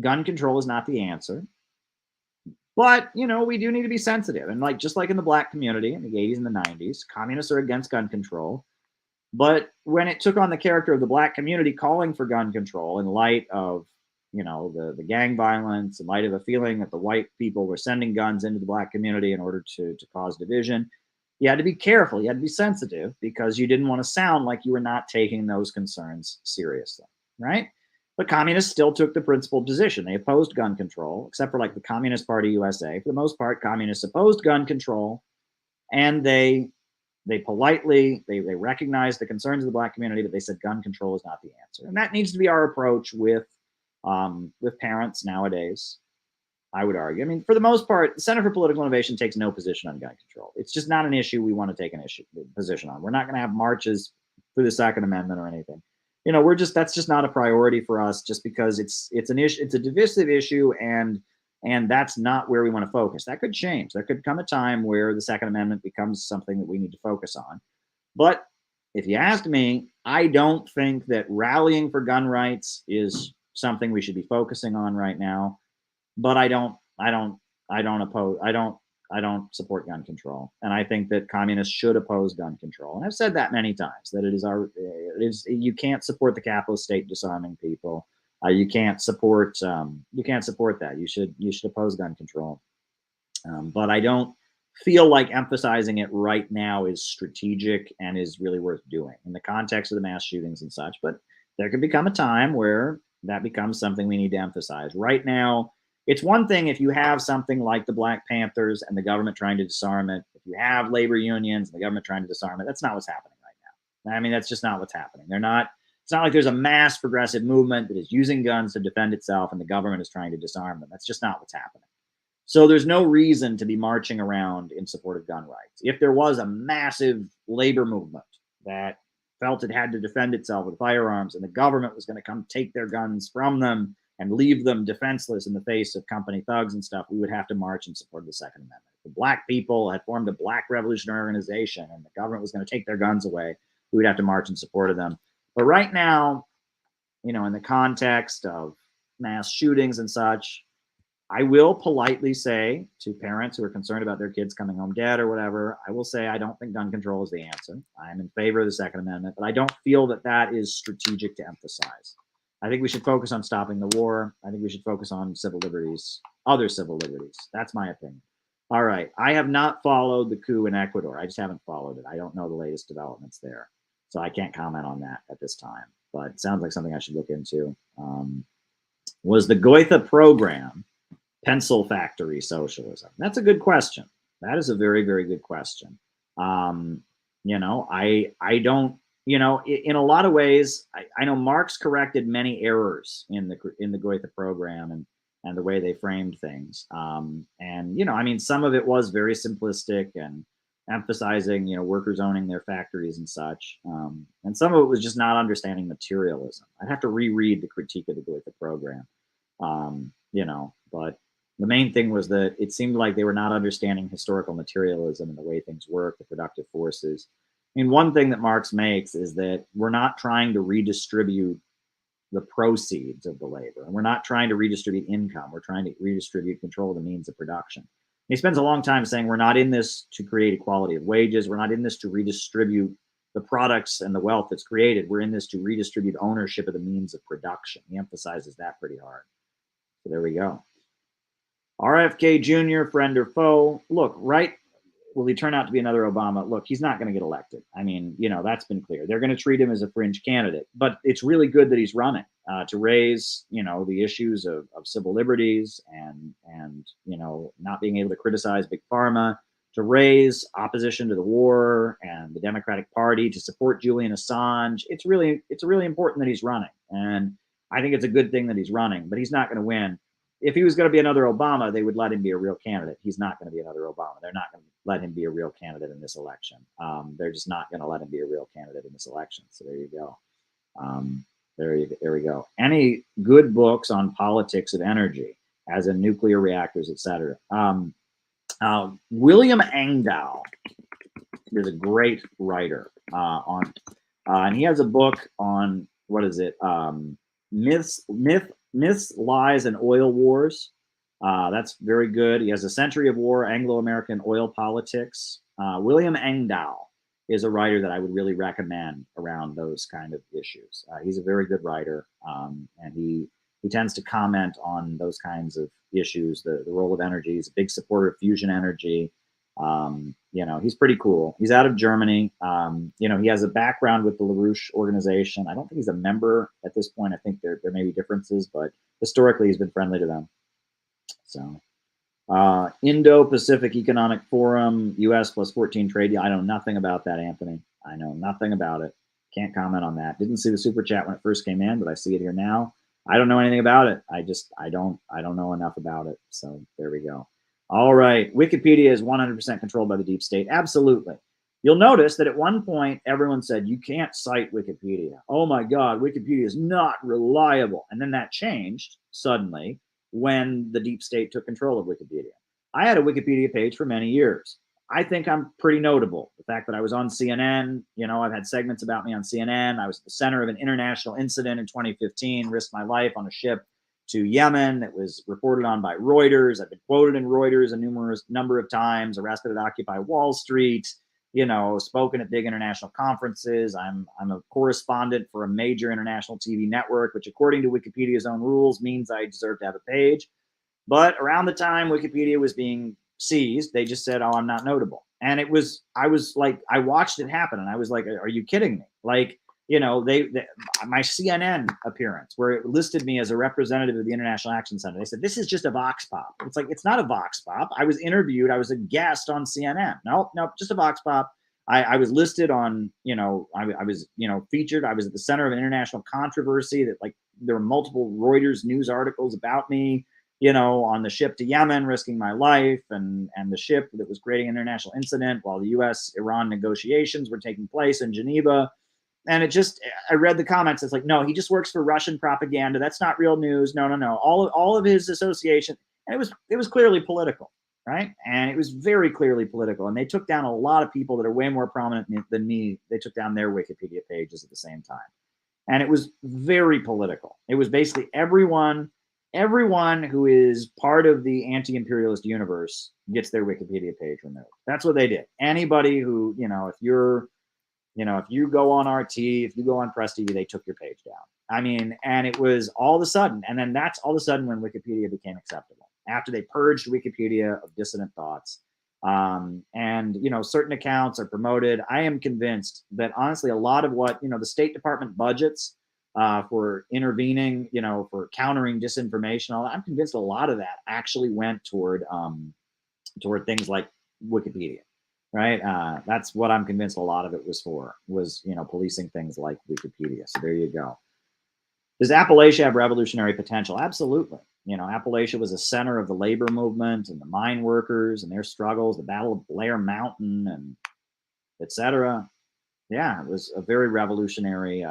gun control is not the answer. But, we do need to be sensitive. And just like in the black community in the 80s and the 90s, communists are against gun control. But when it took on the character of the black community calling for gun control in light of the gang violence, in light of a feeling that the white people were sending guns into the black community in order to cause division, you had to be careful. You had to be sensitive because you didn't want to sound like you were not taking those concerns seriously, right? But communists still took the principled position. They opposed gun control, except for the Communist Party USA. For the most part, communists opposed gun control, and they politely, they recognized the concerns of the black community, but they said gun control is not the answer. And that needs to be our approach with parents nowadays, I would argue. I mean, for the most part, the Center for Political Innovation takes no position on gun control. It's just not an issue we want to take position on. We're not going to have marches for the Second Amendment or anything. That's just not a priority for us, just because it's an issue, it's a divisive issue, and that's not where we want to focus. That could change. There could come a time where the Second Amendment becomes something that we need to focus on. But if you asked me, I don't think that rallying for gun rights is something we should be focusing on right now. But I don't support gun control, and I think that communists should oppose gun control. And I've said that many times, that you can't support the capitalist state disarming people. You can't support that. You should oppose gun control. But I don't feel like emphasizing it right now is strategic and is really worth doing in the context of the mass shootings and such. But there could become a time where that becomes something we need to emphasize. Right now, it's one thing if you have something like the Black Panthers and the government trying to disarm it. If you have labor unions and the government trying to disarm it, that's not what's happening right now. I mean, that's just not what's happening. It's not like there's a mass progressive movement that is using guns to defend itself and the government is trying to disarm them. That's just not what's happening. So there's no reason to be marching around in support of gun rights. If there was a massive labor movement that felt it had to defend itself with firearms and the government was going to come take their guns from them and leave them defenseless in the face of company thugs and stuff, we would have to march in support of the Second Amendment. If the black people had formed a black revolutionary organization and the government was going to take their guns away, we would have to march in support of them. But right now, in the context of mass shootings and such, I will politely say to parents who are concerned about their kids coming home dead or whatever, I will say I don't think gun control is the answer. I'm in favor of the Second Amendment, but I don't feel that is strategic to emphasize. I think we should focus on stopping the war. I think we should focus on civil liberties, other civil liberties. That's my opinion. All right. I have not followed the coup in Ecuador. I just haven't followed it. I don't know the latest developments there. So I can't comment on that at this time. But it sounds like something I should look into. Was the Goethe program pencil factory socialism? That's a good question. That is a very, very good question. I don't. In a lot of ways, I know Marx corrected many errors in the Goethe program and the way they framed things. Some of it was very simplistic and emphasizing, workers owning their factories and such. And some of it was just not understanding materialism. I'd have to reread the critique of the Goethe program, but the main thing was that it seemed like they were not understanding historical materialism and the way things work, the productive forces. One thing that Marx makes is that we're not trying to redistribute the proceeds of the labor, and we're not trying to redistribute income. We're trying to redistribute control of the means of production. He spends a long time saying we're not in this to create equality of wages. We're not in this to redistribute the products and the wealth that's created. We're in this to redistribute ownership of the means of production. He emphasizes that pretty hard. So there we go. RFK Jr., friend or foe? Look, right. will he turn out to be another Obama? Look, he's not going to get elected. I mean, you know, that's been clear. They're going to treat him as a fringe candidate, but it's really good that he's running to raise, you know, the issues of civil liberties and, you know, not being able to criticize big pharma, to raise opposition to the war and the Democratic Party, to support Julian Assange. It's really important that he's running. And I think it's a good thing that he's running, but he's not going to win. If he was going to be another Obama, they would let him be a real candidate. He's not going to be another Obama. They're not going to let him be a real candidate in this election. They're just not going to let him be a real candidate in this election. So there you go. There we go. Any good books on politics of energy, as in nuclear reactors, etc. William Engdahl is a great writer and he has a book on, what is it? Myths, Lies, and Oil Wars. That's very good. He has A Century of War, Anglo-American Oil Politics. William Engdahl is a writer that I would really recommend around those kind of issues. He's a very good writer, and he tends to comment on those kinds of issues, the role of energy. He's a big supporter of fusion energy. You know, he's pretty cool. He's out of Germany. You know, he has a background with the LaRouche organization. I don't think he's a member at this point. I think there may be differences, but historically he's been friendly to them. So Indo-Pacific Economic Forum, US plus 14 trade deal. I know nothing about that, Anthony. I know nothing about it. Can't comment on that. Didn't see the super chat when it first came in, but I see it here now. I don't know anything about it. I don't know enough about it. So there we go. All right. Wikipedia is 100% controlled by the deep state. Absolutely. You'll notice that at one point, everyone said, you can't cite Wikipedia. Oh my God, Wikipedia is not reliable. And then that changed suddenly when the deep state took control of Wikipedia. I had a Wikipedia page for many years. I think I'm pretty notable. The fact that I was on CNN, you know, I've had segments about me on CNN. I was at the center of an international incident in 2015, risked my life on a ship to Yemen that was reported on by Reuters. I've been quoted in Reuters a numerous number of times, arrested at Occupy Wall Street, you know, spoken at big international conferences. I'm a correspondent for a major international TV network, which according to Wikipedia's own rules means I deserve to have a page. But around the time Wikipedia was being seized, they just said, oh, I'm not notable. And I was like, I watched it happen and I was like, are you kidding me? Like, you know, my CNN appearance where it listed me as a representative of the International Action Center. They said, this is just a vox pop. It's like, it's not a vox pop. I was interviewed. I was a guest on CNN. No, just a vox pop. I was listed on, you know, I was, you know, featured. I was at the center of an international controversy that, like, there were multiple Reuters news articles about me, you know, on the ship to Yemen, risking my life, and the ship that was creating an international incident while the U.S.-Iran negotiations were taking place in Geneva. And it just, I read the comments. It's like, no, he just works for Russian propaganda. That's not real news. No. All of his association, and it was clearly political, right? And it was very clearly political. And they took down a lot of people that are way more prominent than me. They took down their Wikipedia pages at the same time. And it was very political. It was basically everyone who is part of the anti-imperialist universe gets their Wikipedia page removed. That's what they did. Anybody who, you know, if you go on RT, if you go on Press TV, they took your page down. I mean, and it was all of a sudden, and then that's all of a sudden when Wikipedia became acceptable, after they purged Wikipedia of dissident thoughts. And, you know, certain accounts are promoted. I am convinced that honestly, a lot of what, you know, the State Department budgets for intervening, you know, for countering disinformation, I'm convinced a lot of that actually went toward things like Wikipedia. Right. That's what I'm convinced a lot of it was, you know, policing things like Wikipedia. So there you go. Does Appalachia have revolutionary potential? Absolutely. You know, Appalachia was a center of the labor movement and the mine workers and their struggles, the Battle of Blair Mountain and etc. Yeah, it was a very revolutionary, you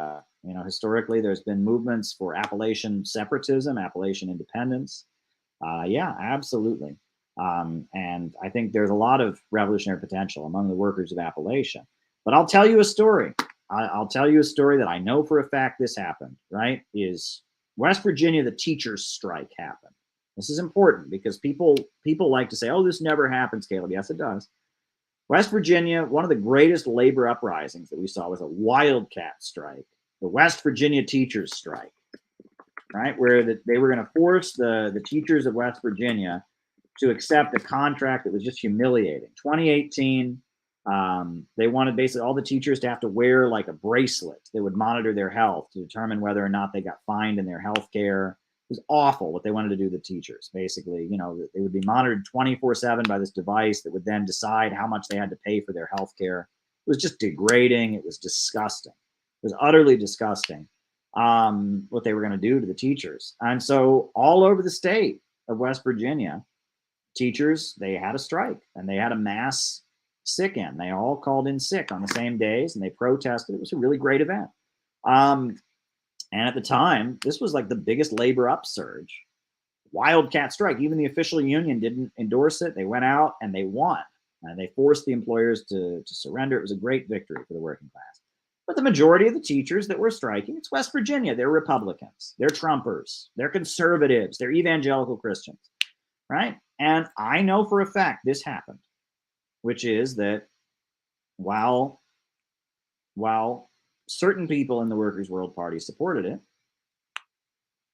know, historically there's been movements for Appalachian separatism, Appalachian independence. Yeah, absolutely. And I think there's a lot of revolutionary potential among the workers of Appalachia. But I'll tell you a story. I'll tell you a story that I know for a fact this happened, right? Is West Virginia, the teachers' strike happened. This is important because people like to say, oh, this never happens, Caleb. Yes, it does. West Virginia, one of the greatest labor uprisings that we saw was a wildcat strike, the West Virginia teachers' strike, right? Where they were going to force the teachers of West Virginia to accept a contract that was just humiliating. 2018, they wanted basically all the teachers to have to wear like a bracelet that would monitor their health to determine whether or not they got fined in their health care. It was awful what they wanted to do to the teachers. Basically, you know, they would be monitored 24/7 by this device that would then decide how much they had to pay for their health care. It was just degrading. It was disgusting. It was utterly disgusting what they were going to do to the teachers. And so all over the state of West Virginia, teachers, they had a strike and they had a mass sick in. They all called in sick on the same days and they protested. It was a really great event. And at the time, this was like the biggest labor upsurge. Wildcat strike. Even the official union didn't endorse it. They went out and they won. And they forced the employers to surrender. It was a great victory for the working class. But the majority of the teachers that were striking, it's West Virginia. They're Republicans. They're Trumpers. They're conservatives. They're evangelical Christians, right? And I know for a fact this happened, which is that while certain people in the Workers' World Party supported it,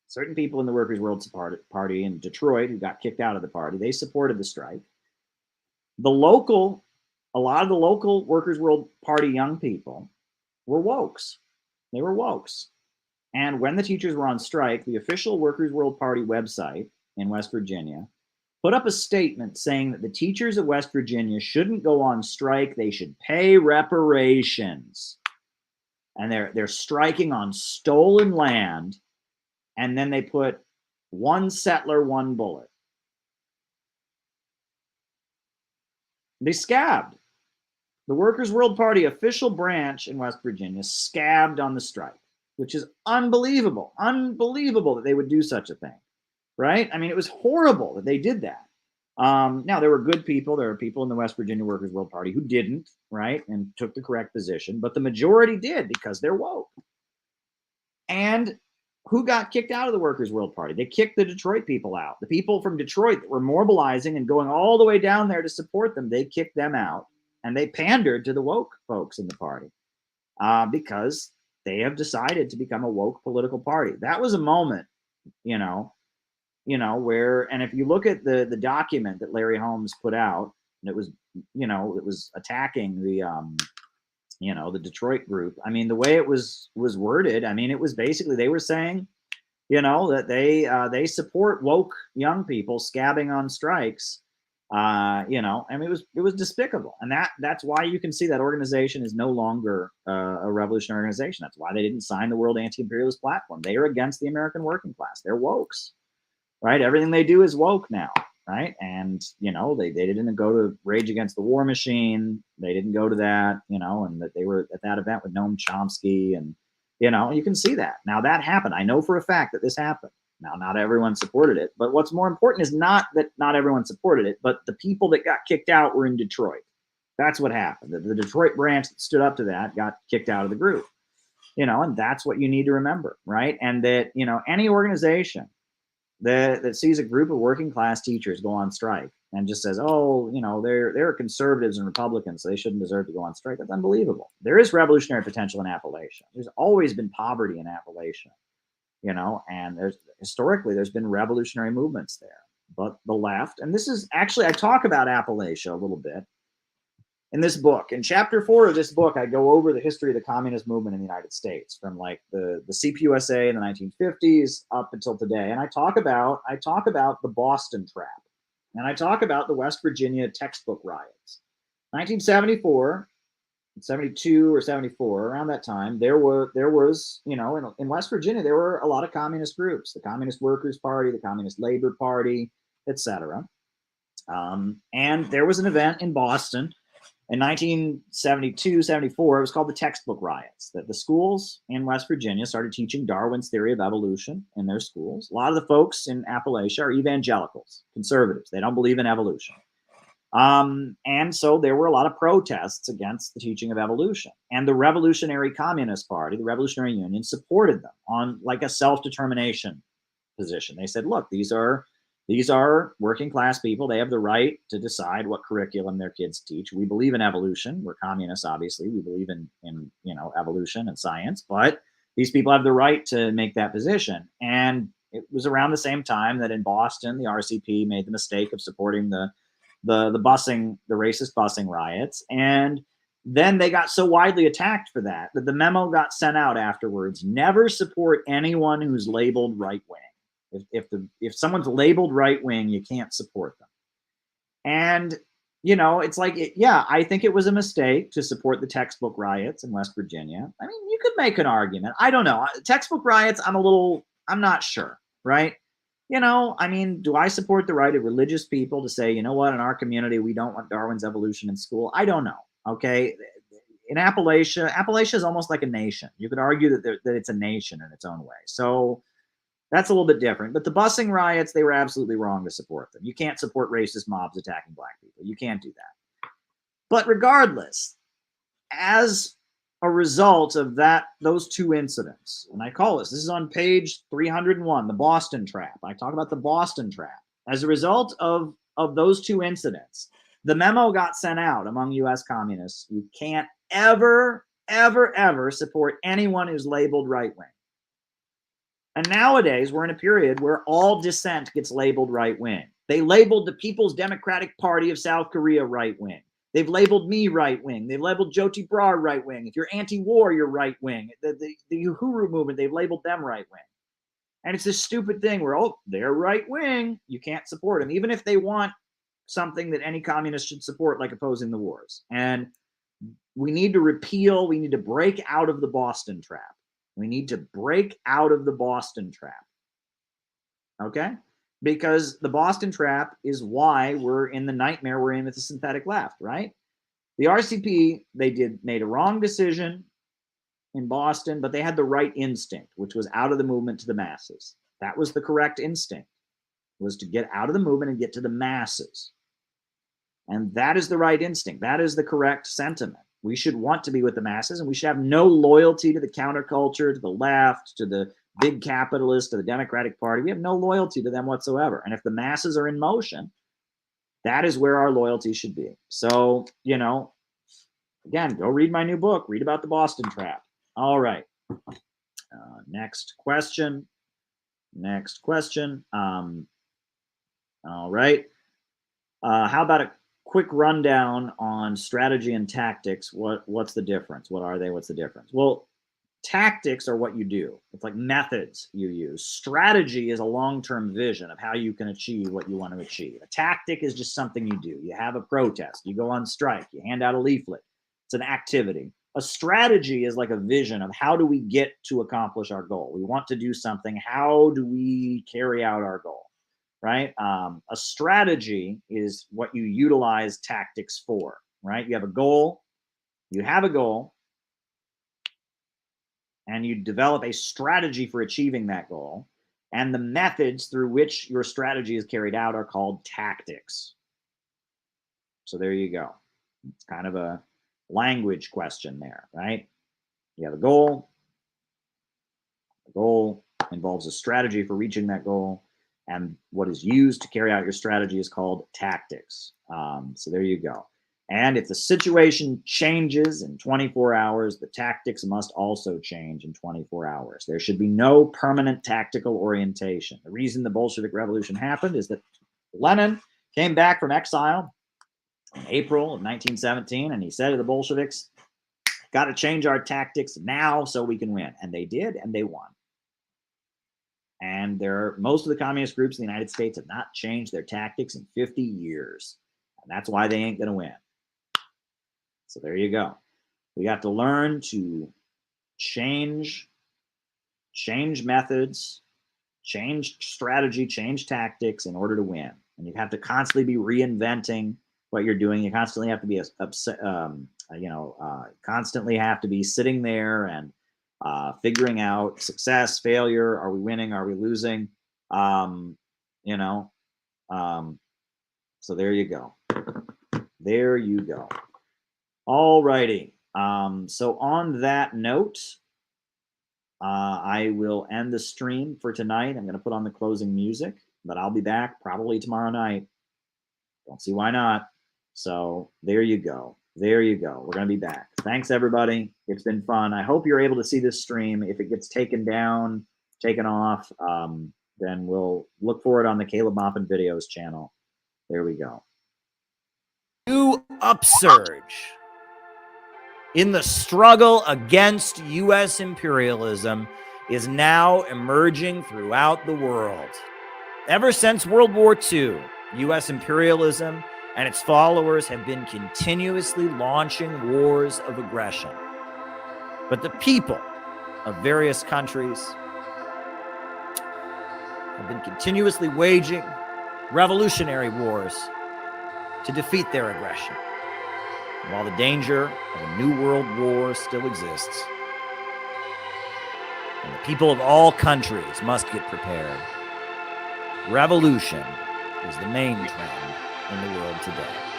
certain people in the Workers' World Party in Detroit who got kicked out of the party, they supported the strike. A lot of the local Workers' World Party young people were wokes. They were wokes. And when the teachers were on strike, the official Workers' World Party website in West Virginia put up a statement saying that the teachers of West Virginia shouldn't go on strike. They should pay reparations. And they're striking on stolen land. And then they put one settler, one bullet. They scabbed. The Workers' World Party official branch in West Virginia scabbed on the strike, which is unbelievable. Unbelievable that they would do such a thing, right? I mean, it was horrible that they did that. Now, there were good people. There were people in the West Virginia Workers' World Party who didn't, right, and took the correct position. But the majority did because they're woke. And who got kicked out of the Workers' World Party? They kicked the Detroit people out. The people from Detroit that were mobilizing and going all the way down there to support them, they kicked them out. And they pandered to the woke folks in the party because they have decided to become a woke political party. That was a moment, you know, where, and if you look at the document that Larry Holmes put out, it was, you know, it was attacking the, you know, the Detroit group. I mean, the way it was worded, I mean, it was basically, they were saying, you know, that they support woke young people scabbing on strikes. You know, I mean, it was despicable. And that's why you can see that organization is no longer a revolutionary organization. That's why they didn't sign the World Anti-Imperialist Platform. They are against the American working class. They're wokes, right? Everything they do is woke now, right? And, you know, they didn't go to Rage Against the War Machine. They didn't go to that, you know, and that they were at that event with Noam Chomsky. And, you know, you can see that. Now that happened. I know for a fact that this happened. Now, not everyone supported it, but what's more important is not that not everyone supported it, but the people that got kicked out were in Detroit. That's what happened. The Detroit branch that stood up to that got kicked out of the group, you know, and that's what you need to remember, right? And that, you know, any organization that sees a group of working class teachers go on strike and just says, oh, you know, they're conservatives and Republicans, so they shouldn't deserve to go on strike. That's unbelievable. There is revolutionary potential in Appalachia. There's always been poverty in Appalachia. You know, and historically there's been revolutionary movements there, but the left, and this is actually, I talk about Appalachia a little bit in this book. In chapter 4 of this book, I go over the history of the communist movement in the United States from like the CPUSA in the 1950s up until today. And I talk about the Boston trap, and I talk about the West Virginia textbook riots. 1974, 72 or 74, around that time, there was, you know, in West Virginia, there were a lot of communist groups, the Communist Workers' Party, the Communist Labor Party, etc. And there was an event in Boston in 1972, 74. It was called the textbook riots, that the schools in West Virginia started teaching Darwin's theory of evolution in their schools. A lot of the folks in Appalachia are evangelicals, conservatives. They don't believe in evolution. And so there were a lot of protests against the teaching of evolution, and the Revolutionary Communist Party, the Revolutionary Union, supported them on like a self-determination position. They said, look, these are working class people. They have the right to decide what curriculum their kids teach. We believe in evolution. We're communists, obviously. We believe in you know, evolution and science, but these people have the right to make that position. And It was around the same time that in Boston, the RCP made the mistake of supporting the busing, the racist busing riots. And then they got so widely attacked for that the memo got sent out afterwards: never support anyone who's labeled right-wing. If someone's labeled right-wing, you can't support them. And, you know, it's like, yeah, I think it was a mistake to support the textbook riots in West Virginia. I mean, you could make an argument. I don't know. Textbook riots, I'm not sure, right? You know, I mean, do I support the right of religious people to say, you know what, in our community, we don't want Darwin's evolution in school? I don't know. Okay. In Appalachia is almost like a nation. You could argue that it's a nation in its own way. So that's a little bit different. But the busing riots, they were absolutely wrong to support them. You can't support racist mobs attacking black people. You can't do that. But regardless, as a result of those two incidents, and I call this is on page 301, the Boston Trap. I talk about the Boston Trap. As a result of those two incidents, the memo got sent out among U.S. communists: you can't ever, ever, ever support anyone who's labeled right-wing. And nowadays, we're in a period where all dissent gets labeled right-wing. They labeled the People's Democratic Party of South Korea right-wing. They've labeled me right-wing. They've labeled Jyoti Brar right-wing. If you're anti-war, you're right-wing. The Uhuru movement, they've labeled them right-wing. And it's this stupid thing where, oh, they're right-wing. You can't support them, even if they want something that any communist should support, like opposing the wars. And we need to break out of the Boston Trap. We need to break out of the Boston Trap. Okay? Because the Boston Trap is why we're in the nightmare we're in with the synthetic left, right? The RCP, made a wrong decision in Boston, but they had the right instinct, which was out of the movement to the masses. That was the correct instinct, was to get out of the movement and get to the masses. And that is the right instinct. That is the correct sentiment. We should want to be with the masses, and we should have no loyalty to the counterculture, to the left, to the big capitalists, to the Democratic Party. We have no loyalty to them whatsoever. And if the masses are in motion, that is where our loyalty should be. So, you know, again, go read my new book. Read about the Boston Trap. All right. Next question. All right. How about a quick rundown on strategy and tactics? What's the difference? What are they? What's the difference? Well, tactics are what you do. It's like methods you use. Strategy is a long-term vision of how you can achieve what you want to achieve. A tactic is just something you do. You have a protest, you go on strike, you hand out a leaflet. It's an activity. A strategy is like a vision of how do we get to accomplish our goal. We want to do something. How do we carry out our goal? Right? A strategy is what you utilize tactics for, right? You have a goal, and you develop a strategy for achieving that goal. And the methods through which your strategy is carried out are called tactics. So there you go. It's kind of a language question there, right? You have a goal. The goal involves a strategy for reaching that goal. And what is used to carry out your strategy is called tactics. So there you go. And if the situation changes in 24 hours, the tactics must also change in 24 hours. There should be no permanent tactical orientation. The reason the Bolshevik Revolution happened is that Lenin came back from exile in April of 1917, and he said to the Bolsheviks, got to change our tactics now so we can win. And they did, and they won. And most of the communist groups in the United States have not changed their tactics in 50 years. And that's why they ain't going to win. So there you go. We have to learn to change methods, change strategy, change tactics in order to win. And you have to constantly be reinventing what you're doing. You constantly have to be constantly have to be sitting there and figuring out success, failure. Are we winning? Are we losing? So there you go. There you go. All righty. So on that note, I will end the stream for tonight. I'm going to put on the closing music, but I'll be back probably tomorrow night. Don't see why not. So there you go. There you go. We're going to be back. Thanks, everybody. It's been fun. I hope you're able to see this stream. If it gets taken down, taken off, then we'll look for it on the Caleb Maupin Videos channel. There we go. New upsurge in the struggle against U.S. imperialism is now emerging throughout the world. Ever since World War II, U.S. imperialism and its followers have been continuously launching wars of aggression. But the people of various countries have been continuously waging revolutionary wars to defeat their aggression. And while the danger of a new world war still exists, and the people of all countries must get prepared, revolution is the main trend in the world today.